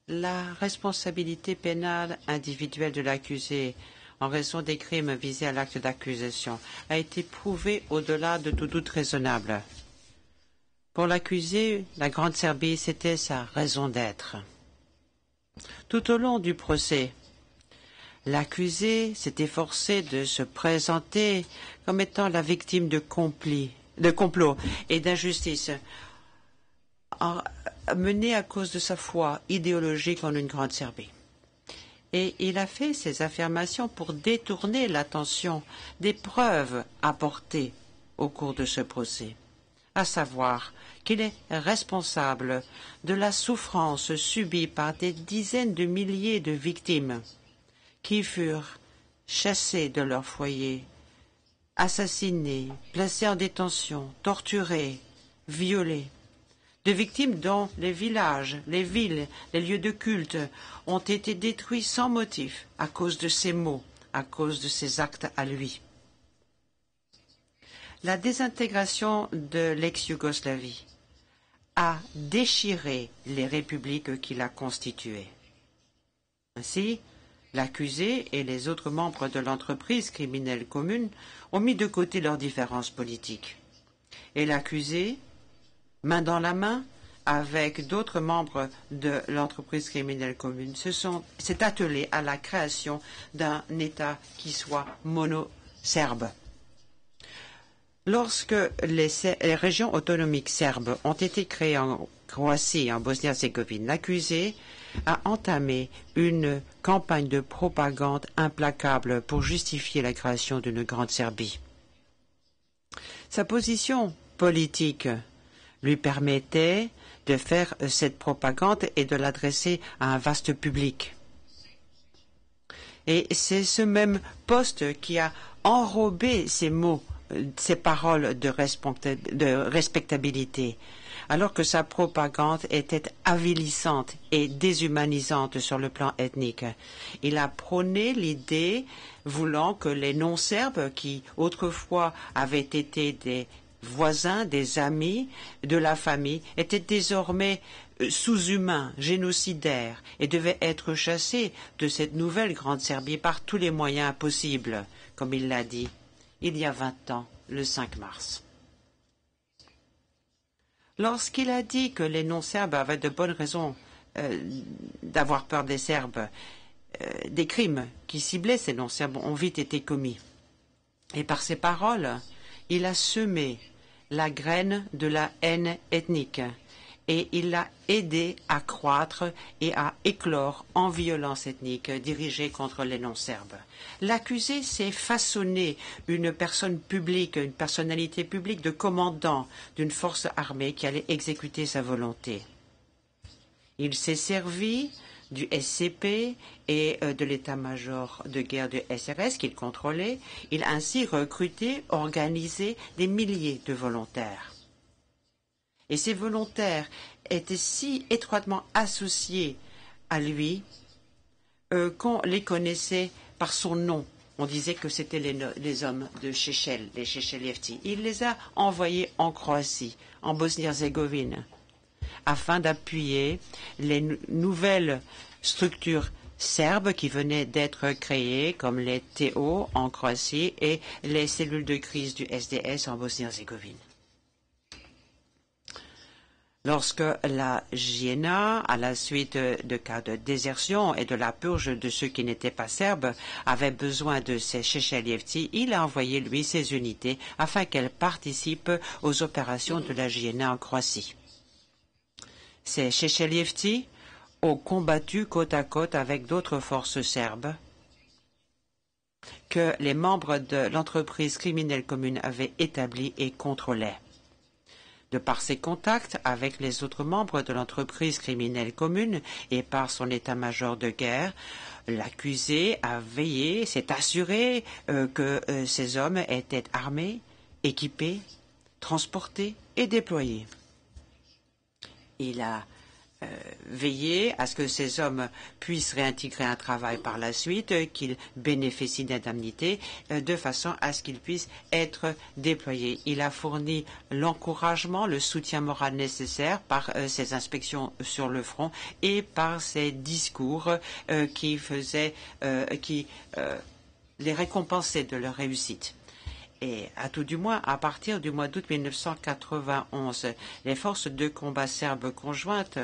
La responsabilité pénale individuelle de l'accusé en raison des crimes visés à l'acte d'accusation a été prouvée au-delà de tout doute raisonnable. Pour l'accusé, la Grande Serbie, c'était sa raison d'être. Tout au long du procès, l'accusé s'est efforcé de se présenter comme étant la victime de complot et d'injustice menée à cause de sa foi idéologique en une Grande Serbie. Et il a fait ces affirmations pour détourner l'attention des preuves apportées au cours de ce procès, à savoir qu'il est responsable de la souffrance subie par des dizaines de milliers de victimes qui furent chassés de leur foyer, assassinés, placés en détention, torturés, violés, de victimes dont les villages, les villes, les lieux de culte ont été détruits sans motif à cause de ses mots, à cause de ses actes à lui. La désintégration de l'ex-Yougoslavie a déchiré les républiques qu'il a constituées. Ainsi, l'accusé et les autres membres de l'entreprise criminelle commune ont mis de côté leurs différences politiques. Et l'accusé, main dans la main, avec d'autres membres de l'entreprise criminelle commune, s'est attelé à la création d'un État qui soit mono-serbe. Lorsque les régions autonomiques serbes ont été créées en Croatie et en Bosnie-Herzégovine, l'accusé a entamé une campagne de propagande implacable pour justifier la création d'une Grande Serbie. Sa position politique lui permettait de faire cette propagande et de l'adresser à un vaste public. Et c'est ce même poste qui a enrobé ces mots, ces paroles de respectabilité, alors que sa propagande était avilissante et déshumanisante sur le plan ethnique. Il a prôné l'idée voulant que les non-serbes, qui autrefois avaient été des voisins, des amis de la famille, étaient désormais sous-humains, génocidaires, et devaient être chassés de cette nouvelle Grande Serbie par tous les moyens possibles, comme il l'a dit il y a 20 ans, le 5 mars. Lorsqu'il a dit que les non-serbes avaient de bonnes raisons d'avoir peur des Serbes, des crimes qui ciblaient ces non-serbes ont vite été commis. Et par ces paroles, il a semé la graine de la haine ethnique et il l'a aidé à croître et à éclore en violence ethnique dirigée contre les non-serbes. L'accusé s'est façonné une personne publique, une personnalité publique de commandant d'une force armée qui allait exécuter sa volonté. Il s'est servi du SCP et de l'état-major de guerre du SRS qu'il contrôlait. Il a ainsi recruté, organisé des milliers de volontaires. Et ces volontaires étaient si étroitement associés à lui qu'on les connaissait par son nom. On disait que c'était les hommes de Šešelj, les Šešeljevci. Il les a envoyés en Croatie, en Bosnie-Herzégovine, afin d'appuyer les nouvelles structures serbes qui venaient d'être créées, comme les TO en Croatie et les cellules de crise du SDS en Bosnie-Herzégovine. Lorsque la JNA, à la suite de cas de désertion et de la purge de ceux qui n'étaient pas serbes, avait besoin de ces Šešeljevci, il a envoyé, lui, ses unités afin qu'elles participent aux opérations de la JNA en Croatie. Ces Šešeljevci ont combattu côte à côte avec d'autres forces serbes que les membres de l'entreprise criminelle commune avaient établies et contrôlaient. De par ses contacts avec les autres membres de l'entreprise criminelle commune et par son état-major de guerre, l'accusé a veillé, s'est assuré que ces hommes étaient armés, équipés, transportés et déployés. Il a veillé à ce que ces hommes puissent réintégrer un travail par la suite, qu'ils bénéficient d'indemnités, de façon à ce qu'ils puissent être déployés. Il a fourni l'encouragement, le soutien moral nécessaire par ses inspections sur le front et par ses discours qui les récompensaient de leur réussite. Et à tout du moins, à partir du mois d'août 1991, les forces de combat serbes conjointes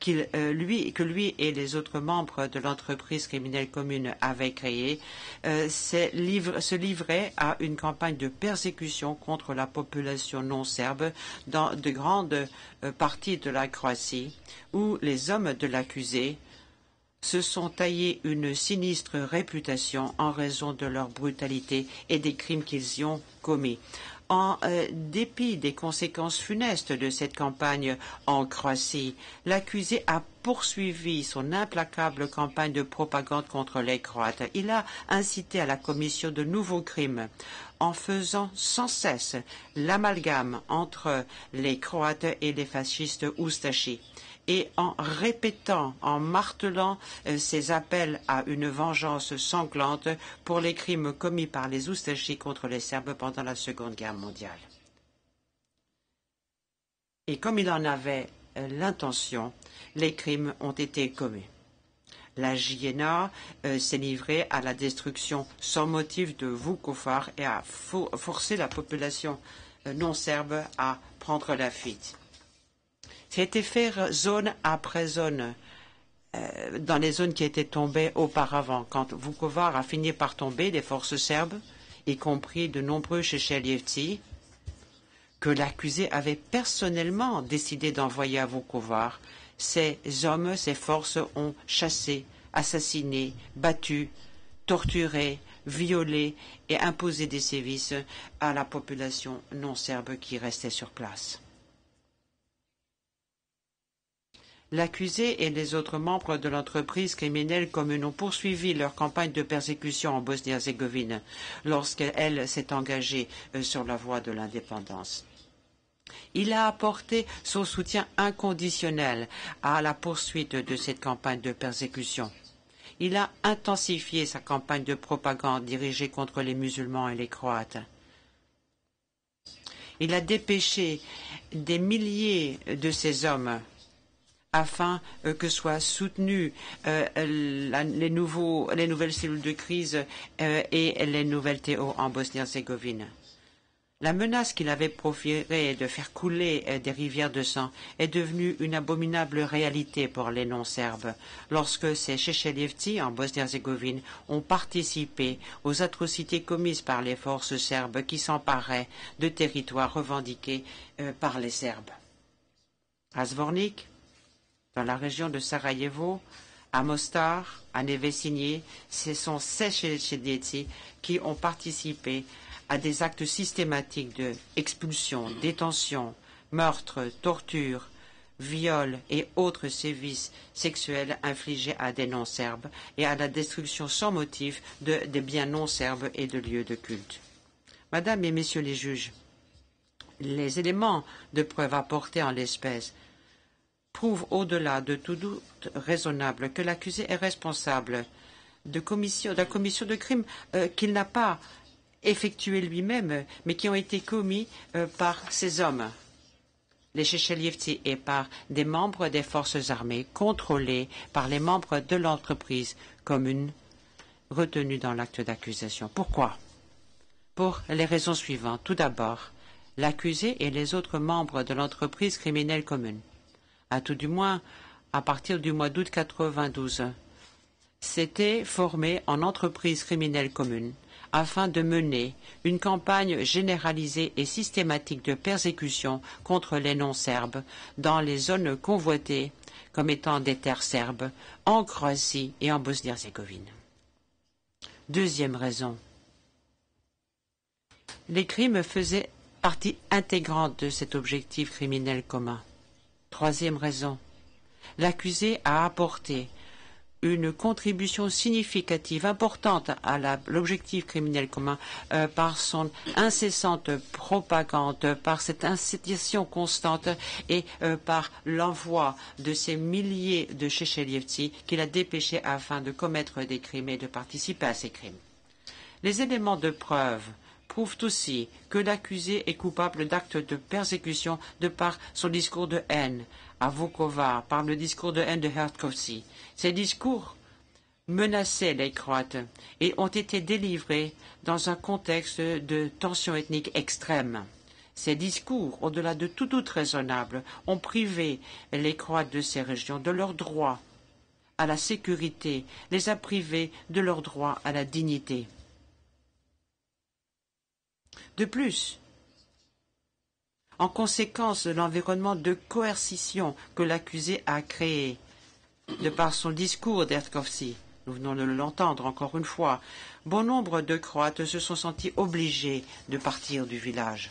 que lui et les autres membres de l'entreprise criminelle commune avaient créée, se livraient à une campagne de persécution contre la population non serbe dans de grandes parties de la Croatie, où les hommes de l'accusé se sont taillés une sinistre réputation en raison de leur brutalité et des crimes qu'ils y ont commis. En dépit des conséquences funestes de cette campagne en Croatie, l'accusé a poursuivi son implacable campagne de propagande contre les Croates. Il a incité à la commission de nouveaux crimes en faisant sans cesse l'amalgame entre les Croates et les fascistes Ustashi, et en répétant, en martelant ses appels à une vengeance sanglante pour les crimes commis par les Ustashi contre les Serbes pendant la Seconde Guerre mondiale. Et comme il en avait l'intention, les crimes ont été commis. La JNA s'est livrée à la destruction sans motif de Vukovar et a forcé la population non serbe à prendre la fuite. C'était faire zone après zone dans les zones qui étaient tombées auparavant. Quand Vukovar a fini par tomber, les forces serbes, y compris de nombreux Šešeljevci, que l'accusé avait personnellement décidé d'envoyer à Vukovar, ces hommes, ces forces ont chassé, assassiné, battu, torturé, violé et imposé des sévices à la population non serbe qui restait sur place. L'accusé et les autres membres de l'entreprise criminelle commune ont poursuivi leur campagne de persécution en Bosnie-Herzégovine lorsqu'elle s'est engagée sur la voie de l'indépendance. Il a apporté son soutien inconditionnel à la poursuite de cette campagne de persécution. Il a intensifié sa campagne de propagande dirigée contre les musulmans et les Croates. Il a dépêché des milliers de ces hommes afin que soient soutenues les nouvelles cellules de crise et les nouvelles TO en Bosnie-Herzégovine. La menace qu'il avait proférée de faire couler des rivières de sang est devenue une abominable réalité pour les non-serbes lorsque ces Šešeljevci en Bosnie-Herzégovine ont participé aux atrocités commises par les forces serbes qui s'emparaient de territoires revendiqués par les Serbes. À Zvornik, dans la région de Sarajevo, à Mostar, à Nevesinje, ce sont ces Šešeljevci qui ont participé à des actes systématiques de expulsion, détention, meurtre, torture, viol et autres sévices sexuels infligés à des non-serbes et à la destruction sans motif des biens non-serbes et de lieux de culte. Madame et Messieurs les juges, les éléments de preuve apportés en l'espèce prouvent au-delà de tout doute raisonnable que l'accusé est responsable de la commission de crimes qu'il n'a pas effectués lui-même, mais qui ont été commis par ces hommes, les Šešeljevci, et par des membres des forces armées contrôlés par les membres de l'entreprise commune retenus dans l'acte d'accusation. Pourquoi? Pour les raisons suivantes. Tout d'abord, l'accusé et les autres membres de l'entreprise criminelle commune, à tout du moins à partir du mois d'août 1992, s'étaient formés en entreprise criminelle commune afin de mener une campagne généralisée et systématique de persécution contre les non-serbes dans les zones convoitées comme étant des terres serbes en Croatie et en Bosnie-Herzégovine. Deuxième raison. Les crimes faisaient partie intégrante de cet objectif criminel commun. Troisième raison. L'accusé a apporté une contribution significative, importante à l'objectif criminel commun par son incessante propagande, par cette incitation constante et par l'envoi de ces milliers de Šešeljevci qu'il a dépêchés afin de commettre des crimes et de participer à ces crimes. Les éléments de preuve prouvent aussi que l'accusé est coupable d'actes de persécution de par son discours de haine à Vukovar, par le discours de haine de Hrvatkovci. Ces discours menaçaient les Croates et ont été délivrés dans un contexte de tension ethnique extrême. Ces discours, au-delà de tout doute raisonnable, ont privé les Croates de ces régions de leur droit à la sécurité, les a privés de leur droit à la dignité. De plus, en conséquence de l'environnement de coercition que l'accusé a créé, de par son discours d'Hrvatkovci, nous venons de l'entendre encore une fois, bon nombre de Croates se sont sentis obligés de partir du village.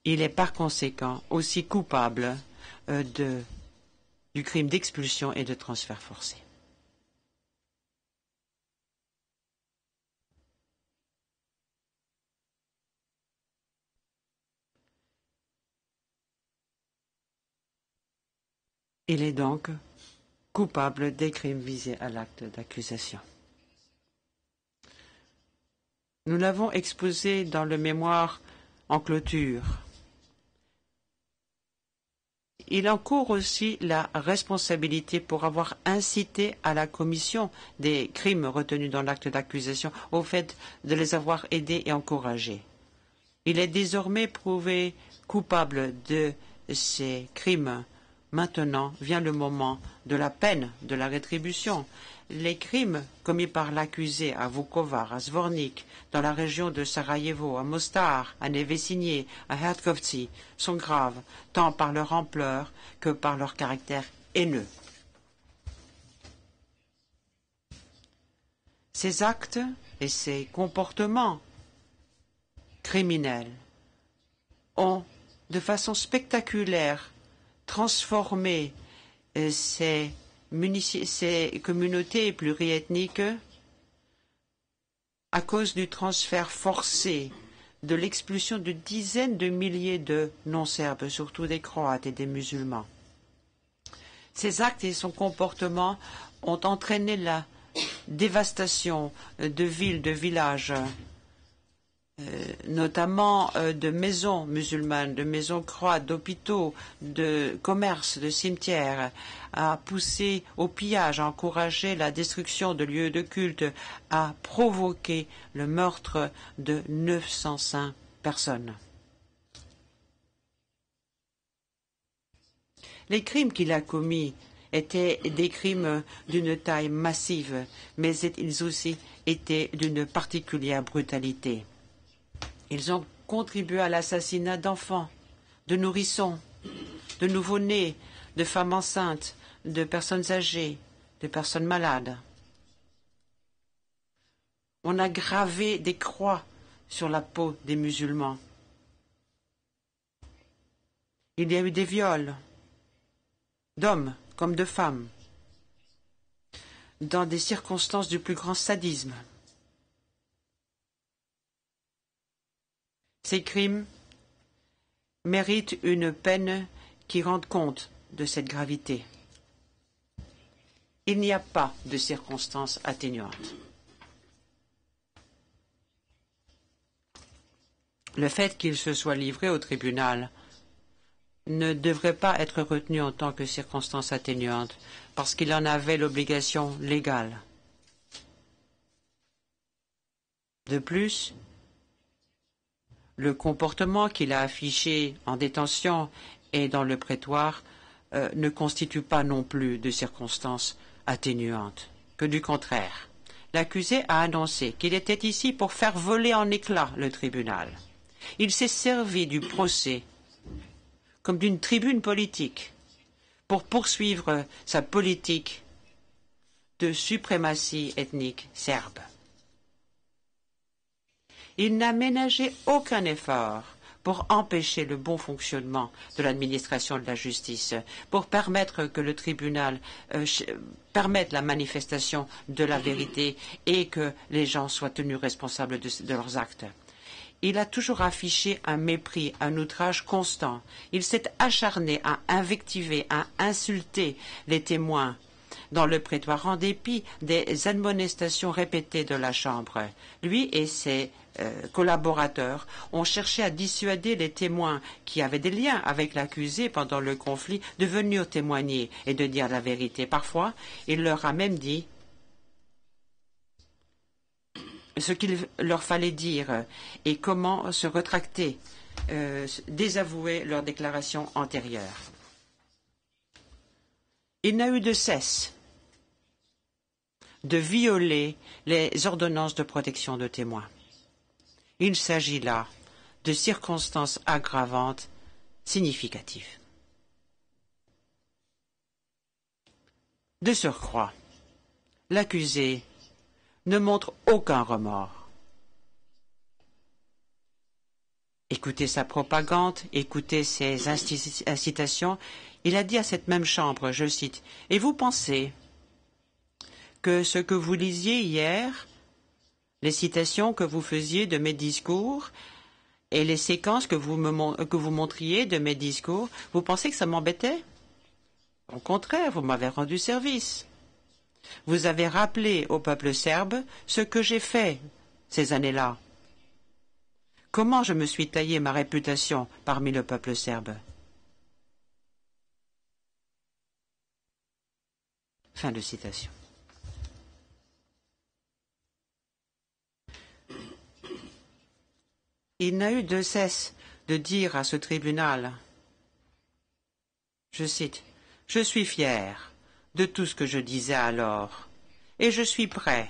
Il est par conséquent aussi coupable du crime d'expulsion et de transfert forcé. Il est donc coupable des crimes visés à l'acte d'accusation. Nous l'avons exposé dans le mémoire en clôture. Il encourt aussi la responsabilité pour avoir incité à la commission des crimes retenus dans l'acte d'accusation au fait de les avoir aidés et encouragés. Il est désormais prouvé coupable de ces crimes. Maintenant vient le moment de la peine, de la rétribution. Les crimes commis par l'accusé à Vukovar, à Zvornik, dans la région de Sarajevo, à Mostar, à Nevesinje, à Hrvatkovci, sont graves, tant par leur ampleur que par leur caractère haineux. Ces actes et ces comportements criminels ont, de façon spectaculaire, transformer ces communautés pluriethniques à cause du transfert forcé, de l'expulsion de dizaines de milliers de non-serbes, surtout des Croates et des musulmans. Ces actes et son comportement ont entraîné la dévastation de villes, de villages, notamment de maisons musulmanes, de maisons croates, d'hôpitaux, de commerces, de cimetières, a poussé au pillage, a encouragé la destruction de lieux de culte, a provoqué le meurtre de 905 personnes. Les crimes qu'il a commis étaient des crimes d'une taille massive, mais ils aussi étaient d'une particulière brutalité. Ils ont contribué à l'assassinat d'enfants, de nourrissons, de nouveau-nés, de femmes enceintes, de personnes âgées, de personnes malades. On a gravé des croix sur la peau des musulmans. Il y a eu des viols d'hommes comme de femmes, dans des circonstances du plus grand sadisme. Ces crimes méritent une peine qui rende compte de cette gravité. Il n'y a pas de circonstances atténuantes. Le fait qu'il se soit livré au tribunal ne devrait pas être retenu en tant que circonstance atténuante, parce qu'il en avait l'obligation légale. De plus, le comportement qu'il a affiché en détention et dans le prétoire ne constitue pas non plus de circonstances atténuantes, que du contraire. L'accusé a annoncé qu'il était ici pour faire voler en éclats le tribunal. Il s'est servi du procès comme d'une tribune politique pour poursuivre sa politique de suprématie ethnique serbe. Il n'a ménagé aucun effort pour empêcher le bon fonctionnement de l'administration de la justice, pour permettre que le tribunal permette la manifestation de la vérité et que les gens soient tenus responsables de leurs actes. Il a toujours affiché un mépris, un outrage constant. Il s'est acharné à invectiver, à insulter les témoins dans le prétoire en dépit des admonestations répétées de la Chambre. Lui et ses collaborateurs ont cherché à dissuader les témoins qui avaient des liens avec l'accusé pendant le conflit de venir témoigner et de dire la vérité. Parfois, il leur a même dit ce qu'il leur fallait dire et comment se rétracter, désavouer leurs déclarations antérieures. Il n'a eu de cesse de violer les ordonnances de protection de témoins. Il s'agit là de circonstances aggravantes significatives. De surcroît, l'accusé ne montre aucun remords. Écoutez sa propagande, écoutez ses incitations. Il a dit à cette même chambre, je cite, « Et vous pensez que ce que vous lisiez hier, les citations que vous faisiez de mes discours et les séquences que vous montriez de mes discours, vous pensez que ça m'embêtait? Au contraire, vous m'avez rendu service. Vous avez rappelé au peuple serbe ce que j'ai fait ces années-là. Comment je me suis taillé ma réputation parmi le peuple serbe. » Fin de citation. Il n'a eu de cesse de dire à ce tribunal, je cite, « Je suis fier de tout ce que je disais alors, et je suis prêt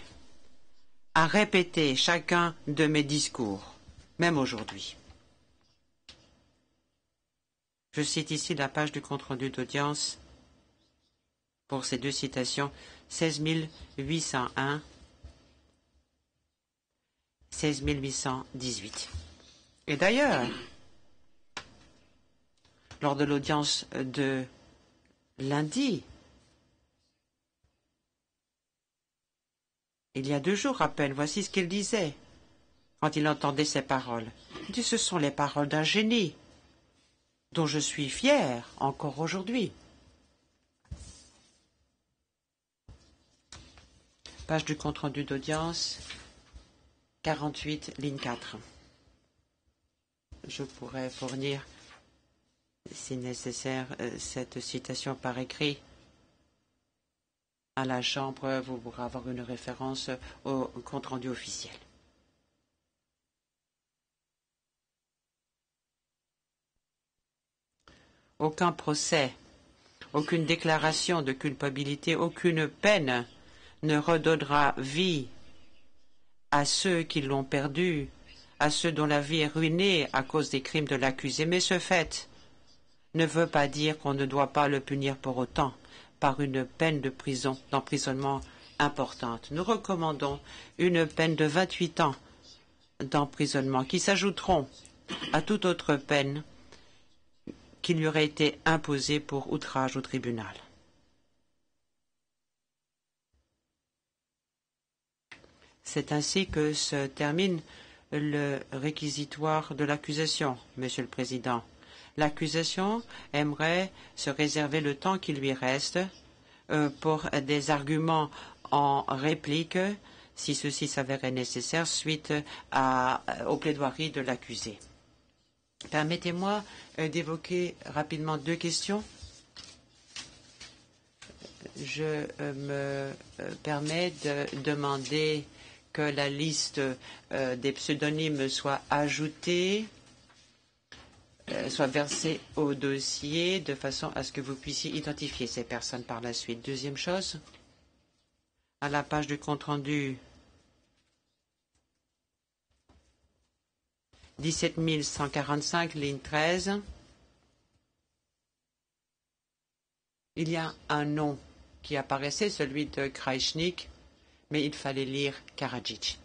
à répéter chacun de mes discours, même aujourd'hui. » Je cite ici la page du compte-rendu d'audience pour ces deux citations, 16801, 16818. Et d'ailleurs, lors de l'audience de lundi, Il y a 2 jours à peine, voici ce qu'il disait quand il entendait ces paroles. Il dit, ce sont les paroles d'un génie dont je suis fier encore aujourd'hui. Page du compte-rendu d'audience, 48, ligne 4. Je pourrais fournir, si nécessaire, cette citation par écrit à la Chambre. Vous pourrez avoir une référence au compte-rendu officiel. Aucun procès, aucune déclaration de culpabilité, aucune peine ne redonnera vie à ceux qui l'ont perdu, à ceux dont la vie est ruinée à cause des crimes de l'accusé. Mais ce fait ne veut pas dire qu'on ne doit pas le punir pour autant par une peine de prison, d'emprisonnement importante. Nous recommandons une peine de 28 ans d'emprisonnement qui s'ajouteront à toute autre peine qui lui aurait été imposée pour outrage au tribunal. C'est ainsi que se termine le réquisitoire de l'accusation, Monsieur le Président. L'accusation aimerait se réserver le temps qui lui reste pour des arguments en réplique, si ceci s'avérait nécessaire, suite aux plaidoiries de l'accusé. Permettez-moi d'évoquer rapidement 2 questions. Je me permets de demander que la liste des pseudonymes soit ajoutée, soit versée au dossier de façon à ce que vous puissiez identifier ces personnes par la suite. Deuxième chose, à la page du compte-rendu 17 145, ligne 13, il y a un nom qui apparaissait, celui de Krajicnik, mais il fallait lire Karadzic.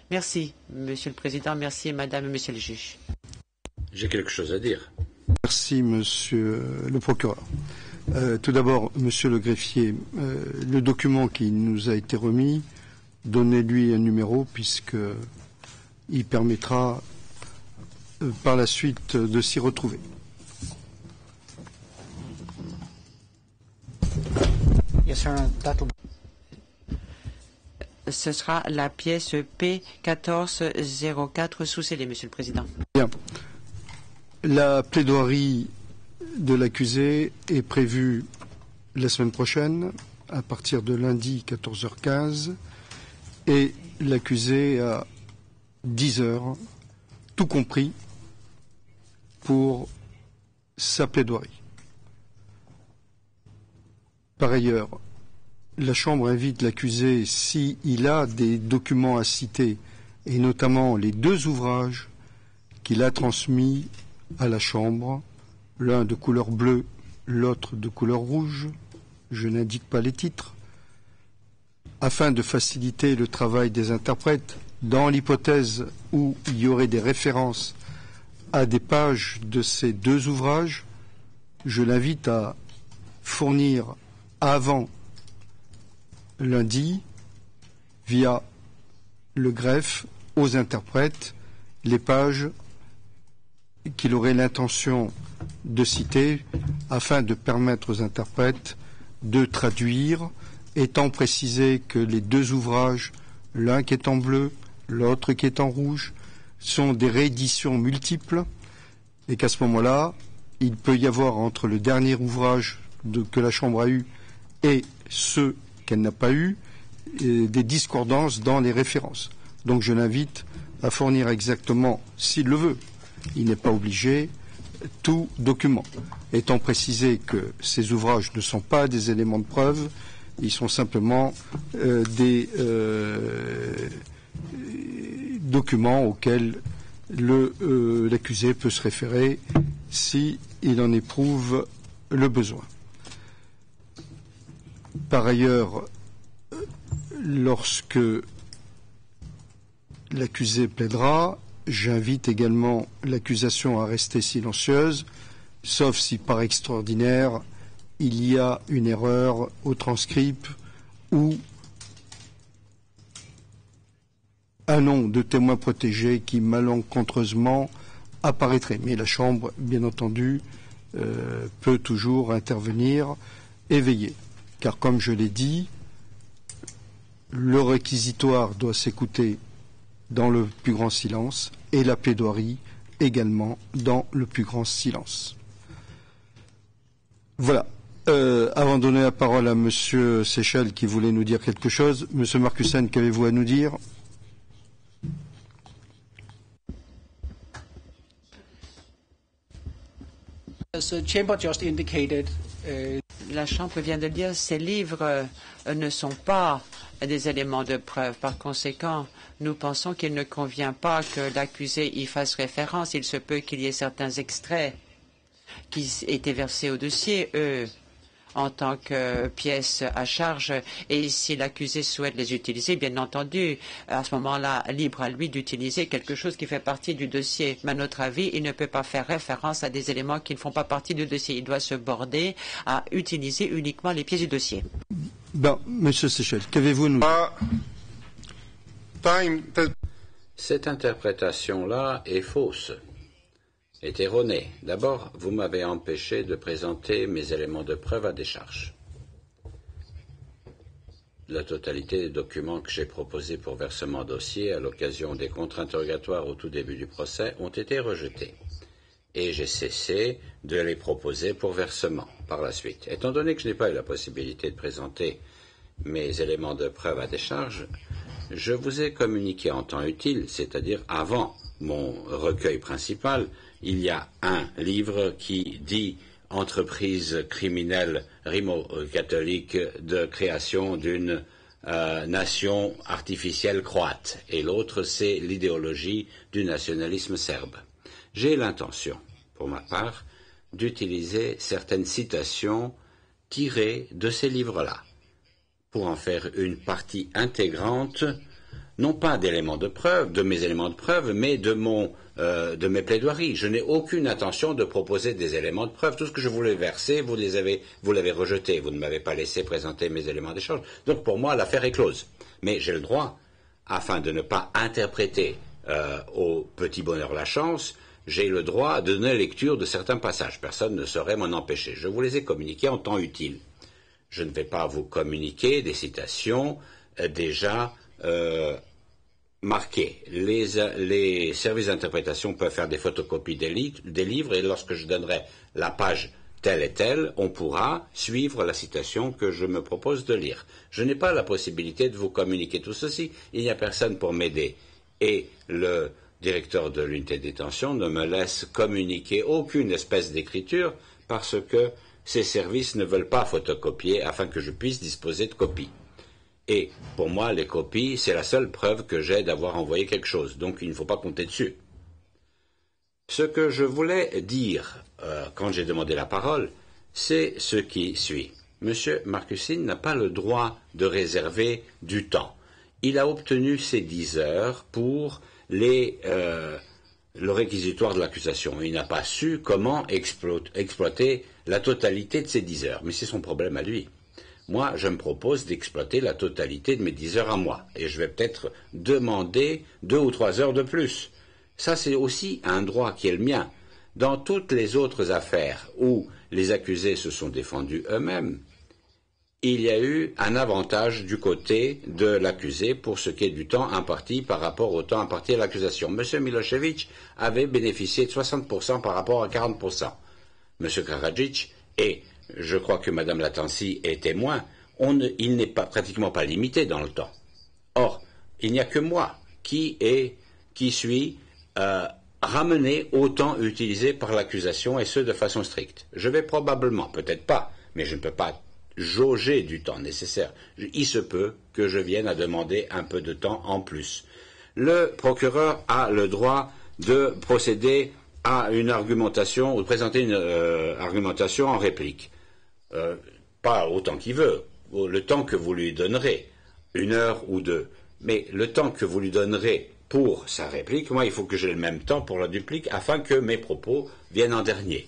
Merci, Monsieur le Président. Merci, Madame et Monsieur le juge. J'ai quelque chose à dire. Merci, Monsieur le procureur. Tout d'abord, Monsieur le greffier, le document qui nous a été remis, donnez-lui un numéro puisqu'il permettra par la suite de s'y retrouver. Yes, sir. That'll... Ce sera la pièce P1404 sous-scellée, Monsieur le Président. Bien. La plaidoirie de l'accusé est prévue la semaine prochaine, à partir de lundi 14h15, et l'accusé à 10h, tout compris, pour sa plaidoirie. Par ailleurs, la Chambre invite l'accusé, s'il a des documents à citer, et notamment les 2 ouvrages qu'il a transmis à la Chambre, l'un de couleur bleue, l'autre de couleur rouge, je n'indique pas les titres, afin de faciliter le travail des interprètes, dans l'hypothèse où il y aurait des références à des pages de ces 2 ouvrages, je l'invite à fournir avant lundi, via le greffe, aux interprètes, les pages qu'il aurait l'intention de citer afin de permettre aux interprètes de traduire, étant précisé que les 2 ouvrages, l'un qui est en bleu, l'autre qui est en rouge, sont des rééditions multiples et qu'à ce moment-là, il peut y avoir entre le dernier ouvrage que la Chambre a eu et ceux qu'elle n'a pas eu, des discordances dans les références. Donc je l'invite à fournir exactement, s'il le veut, il n'est pas obligé, tout document, étant précisé que ces ouvrages ne sont pas des éléments de preuve, ils sont simplement des documents auxquels l'accusé peut se référer s'il en éprouve le besoin. Par ailleurs, lorsque l'accusé plaidera, j'invite également l'accusation à rester silencieuse, sauf si par extraordinaire, il y a une erreur au transcript ou un nom de témoin protégé qui malencontreusement apparaîtrait. Mais la Chambre, bien entendu, peut toujours intervenir et veiller. Car comme je l'ai dit, le réquisitoire doit s'écouter dans le plus grand silence et la plaidoirie également dans le plus grand silence. Voilà. Avant de donner la parole à M. Seychelles qui voulait nous dire quelque chose, M. Marcussen, qu'avez-vous à nous dire? As the chamber just indicated, La Chambre vient de dire que ces livres ne sont pas des éléments de preuve. Par conséquent, nous pensons qu'il ne convient pas que l'accusé y fasse référence. Il se peut qu'il y ait certains extraits qui étaient versés au dossier, en tant que pièces à charge, et si l'accusé souhaite les utiliser, bien entendu, à ce moment-là, libre à lui d'utiliser quelque chose qui fait partie du dossier. Mais à notre avis, il ne peut pas faire référence à des éléments qui ne font pas partie du dossier. Il doit se border à utiliser uniquement les pièces du dossier. Ben, Monsieur Seychelles, qu'avez-vous à nous dire? Cette interprétation-là est fausse, est erronée. D'abord, vous m'avez empêché de présenter mes éléments de preuve à décharge. La totalité des documents que j'ai proposés pour versement dossier à l'occasion des contre-interrogatoires au tout début du procès ont été rejetés. Et j'ai cessé de les proposer pour versement par la suite. Étant donné que je n'ai pas eu la possibilité de présenter mes éléments de preuve à décharge, je vous ai communiqué en temps utile, c'est-à-dire avant mon recueil principal. Il y a un livre qui dit « Entreprise criminelle rimo-catholique de création d'une nation artificielle croate » et l'autre c'est « L'idéologie du nationalisme serbe ». J'ai l'intention, pour ma part, d'utiliser certaines citations tirées de ces livres-là pour en faire une partie intégrante, non pas d'éléments de preuve, de mes éléments de preuve, mais de mes plaidoiries. Je n'ai aucune intention de proposer des éléments de preuve. Tout ce que je voulais verser, vous l'avez rejeté. Vous ne m'avez pas laissé présenter mes éléments d'échange. Donc pour moi, l'affaire est close. Mais j'ai le droit, afin de ne pas interpréter au petit bonheur la chance, j'ai le droit de donner lecture de certains passages. Personne ne saurait m'en empêcher. Je vous les ai communiqués en temps utile. Je ne vais pas vous communiquer des citations déjà marquées. Les services d'interprétation peuvent faire des photocopies des livres et lorsque je donnerai la page telle et telle, on pourra suivre la citation que je me propose de lire. Je n'ai pas la possibilité de vous communiquer tout ceci. Il n'y a personne pour m'aider. Et le directeur de l'unité de détention ne me laisse communiquer aucune espèce d'écriture parce que ces services ne veulent pas photocopier afin que je puisse disposer de copies. Et pour moi, les copies, c'est la seule preuve que j'ai d'avoir envoyé quelque chose. Donc il ne faut pas compter dessus. Ce que je voulais dire quand j'ai demandé la parole, c'est ce qui suit. Monsieur Marcussen n'a pas le droit de réserver du temps. Il a obtenu ses 10 heures pour le réquisitoire de l'accusation. Il n'a pas su comment exploiter la totalité de ces 10 heures. Mais c'est son problème à lui. Moi, je me propose d'exploiter la totalité de mes 10 heures à moi. Et je vais peut-être demander 2 ou 3 heures de plus. Ça, c'est aussi un droit qui est le mien. Dans toutes les autres affaires où les accusés se sont défendus eux-mêmes, il y a eu un avantage du côté de l'accusé pour ce qui est du temps imparti par rapport au temps imparti à l'accusation. M. Milosevic avait bénéficié de 60% par rapport à 40%. M. Karadzic, et je crois que Mme Latansi est témoin, il n'est pratiquement pas limité dans le temps. Or, il n'y a que moi qui suis ramené au temps utilisé par l'accusation et ce de façon stricte. Je vais probablement, peut-être pas, mais je ne peux pas jauger du temps nécessaire. Il se peut que je vienne à demander un peu de temps en plus. Le procureur a le droit de procéder à une argumentation ou de présenter une argumentation en réplique. Pas autant qu'il veut, le temps que vous lui donnerez, 1 heure ou 2. Mais le temps que vous lui donnerez pour sa réplique, moi, il faut que j'ai le même temps pour la duplique afin que mes propos viennent en dernier.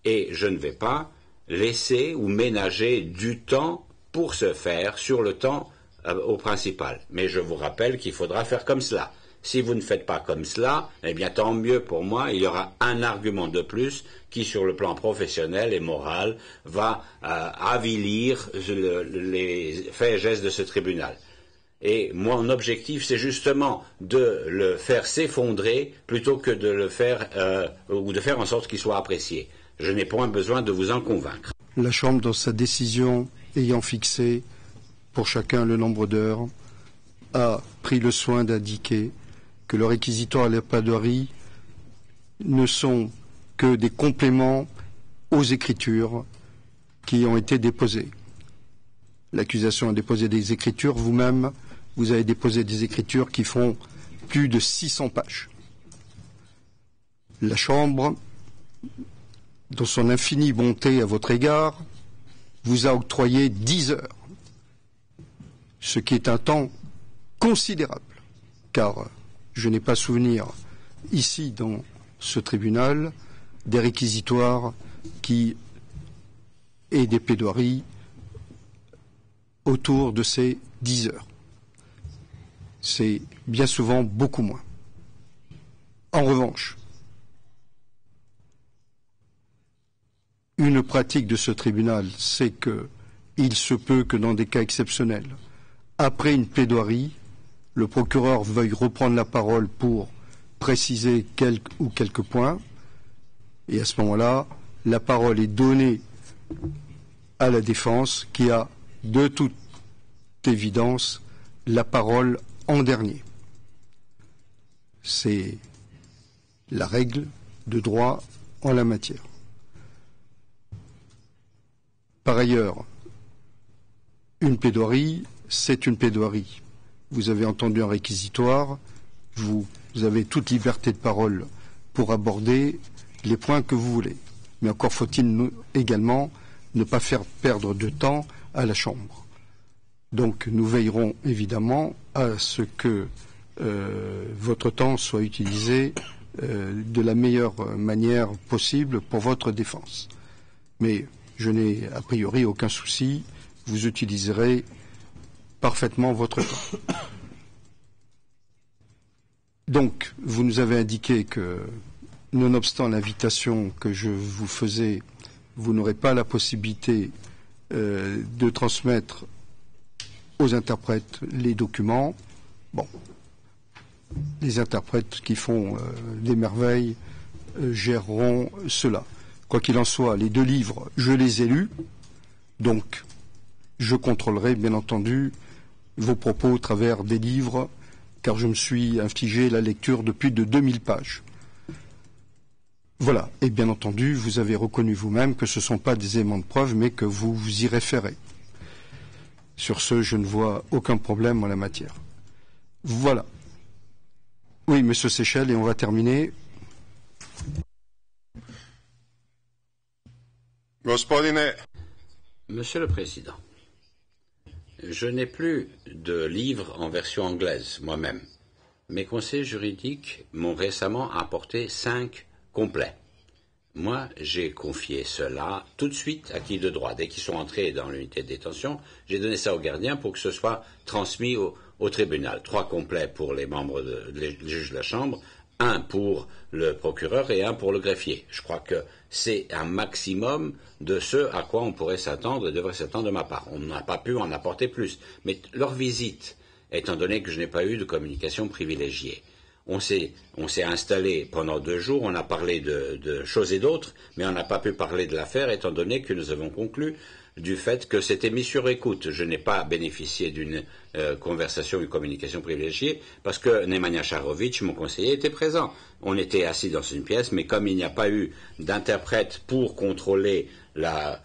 Et je ne vais pas laisser ou ménager du temps pour ce faire sur le temps au principal. Mais je vous rappelle qu'il faudra faire comme cela. Si vous ne faites pas comme cela, eh bien tant mieux pour moi, il y aura un argument de plus qui, sur le plan professionnel et moral, va avilir les faits et gestes de ce tribunal. Et mon objectif, c'est justement de le faire s'effondrer plutôt que de le faire ou de faire en sorte qu'il soit apprécié. Je n'ai point besoin de vous en convaincre. La Chambre, dans sa décision ayant fixé pour chacun le nombre d'heures, a pris le soin d'indiquer que le réquisitoire et la plaidoirie ne sont que des compléments aux écritures qui ont été déposées. L'accusation a déposé des écritures, vous-même, vous avez déposé des écritures qui font plus de 600 pages. La Chambre, dans son infinie bonté à votre égard, vous a octroyé 10 heures, ce qui est un temps considérable, car je n'ai pas souvenir, ici, dans ce tribunal, des réquisitoires et des plaidoiries autour de ces 10 heures. C'est bien souvent beaucoup moins. En revanche, une pratique de ce tribunal, c'est qu'il se peut que dans des cas exceptionnels, après une plaidoirie, le procureur veuille reprendre la parole pour préciser quelques points, et à ce moment-là, la parole est donnée à la défense qui a, de toute évidence, la parole en dernier. C'est la règle de droit en la matière. Par ailleurs, une plaidoirie, c'est une plaidoirie. Vous avez entendu un réquisitoire, vous avez toute liberté de parole pour aborder les points que vous voulez. Mais encore faut-il également ne pas faire perdre de temps à la Chambre. Donc nous veillerons évidemment à ce que votre temps soit utilisé de la meilleure manière possible pour votre défense. Mais je n'ai a priori aucun souci, vous utiliserez parfaitement votre temps. Donc, vous nous avez indiqué que, nonobstant l'invitation que je vous faisais, vous n'aurez pas la possibilité de transmettre aux interprètes les documents. Bon, les interprètes qui font des merveilles géreront cela. Quoi qu'il en soit, les 2 livres, je les ai lus, donc je contrôlerai bien entendu vos propos au travers des livres, car je me suis infligé la lecture de plus de 2000 pages. Voilà, et bien entendu, vous avez reconnu vous-même que ce ne sont pas des éléments de preuve, mais que vous vous y référez. Sur ce, je ne vois aucun problème en la matière. Voilà. Oui, Monsieur Séchel, et on va terminer. Monsieur le Président, je n'ai plus de livre en version anglaise, moi-même. Mes conseillers juridiques m'ont récemment apporté 5 complets. Moi, j'ai confié cela tout de suite à qui de droit. Dès qu'ils sont entrés dans l'unité de détention, j'ai donné ça au gardien pour que ce soit transmis au tribunal. 3 complets pour les membres les juges de la Chambre, 1 pour le procureur et 1 pour le greffier. Je crois que c'est un maximum de ce à quoi on pourrait s'attendre et devrait s'attendre de ma part. On n'a pas pu en apporter plus. Mais leur visite, étant donné que je n'ai pas eu de communication privilégiée, on s'est installé pendant 2 jours, on a parlé de choses et d'autres, mais on n'a pas pu parler de l'affaire étant donné que nous avons conclu du fait que c'était mis sur écoute. Je n'ai pas bénéficié d'une conversation, une communication privilégiée, parce que Nemanja Šarović, mon conseiller, était présent. On était assis dans une pièce, mais comme il n'y a pas eu d'interprète pour contrôler la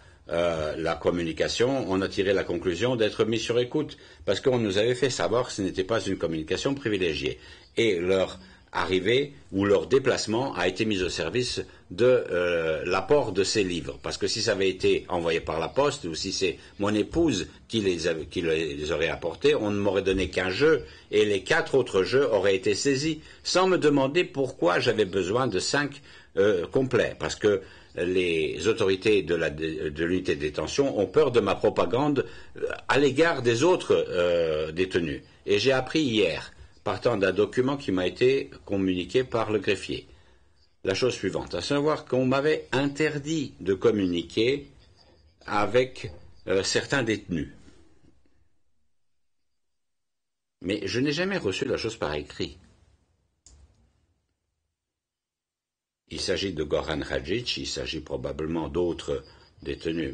communication, on a tiré la conclusion d'être mis sur écoute, parce qu'on nous avait fait savoir que ce n'était pas une communication privilégiée. Et leur arrivée ou leur déplacement a été mis au service de l'apport de ces livres. Parce que si ça avait été envoyé par la poste ou si c'est mon épouse qui les aurait apportés, on ne m'aurait donné qu'un jeu et les 4 autres jeux auraient été saisis sans me demander pourquoi j'avais besoin de 5 complets. Parce que les autorités de l'unité de détention ont peur de ma propagande à l'égard des autres détenus. Et j'ai appris hier, partant d'un document qui m'a été communiqué par le greffier, la chose suivante, à savoir qu'on m'avait interdit de communiquer avec certains détenus. Mais je n'ai jamais reçu la chose par écrit. Il s'agit de Goran Hadžić, il s'agit probablement d'autres détenus.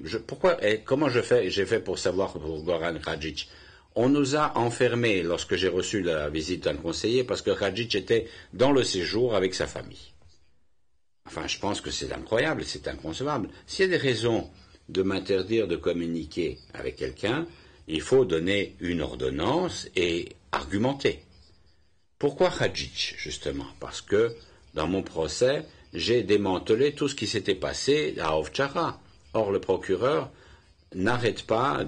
Comment j'ai fait pour savoir pour Goran Hadžić? On nous a enfermés lorsque j'ai reçu la visite d'un conseiller parce que Hadžić était dans le séjour avec sa famille. Enfin, je pense que c'est incroyable, c'est inconcevable. S'il y a des raisons de m'interdire de communiquer avec quelqu'un, il faut donner une ordonnance et argumenter. Pourquoi Hadžić, justement? Parce que dans mon procès, j'ai démantelé tout ce qui s'était passé à Ovčara. Or, le procureur n'arrête pas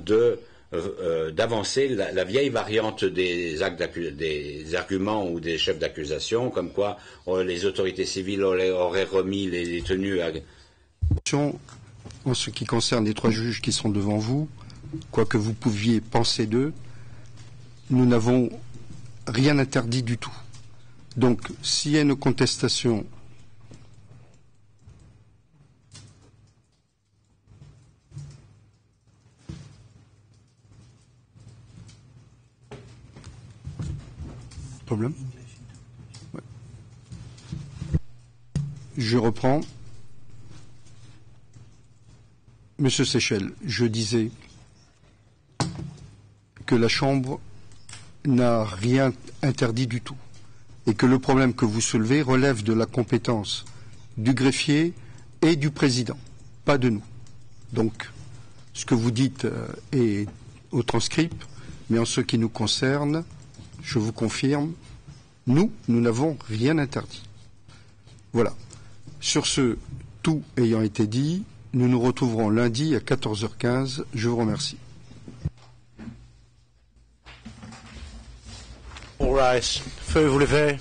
d'avancer la vieille variante des arguments ou des chefs d'accusation, comme quoi les autorités civiles auraient remis les détenus à... En ce qui concerne les 3 juges qui sont devant vous, quoi que vous pouviez penser d'eux, nous n'avons rien interdit du tout. Donc, s'il y a une contestation problème. Ouais. Je reprends. Monsieur Seychelles, je disais que la Chambre n'a rien interdit du tout et que le problème que vous soulevez relève de la compétence du greffier et du président, pas de nous. Donc, ce que vous dites est au transcript, mais en ce qui nous concerne, je vous confirme, nous n'avons rien interdit. Voilà. Sur ce, tout ayant été dit, nous nous retrouverons lundi à 14h15. Je vous remercie. All rise. Feu vous lever.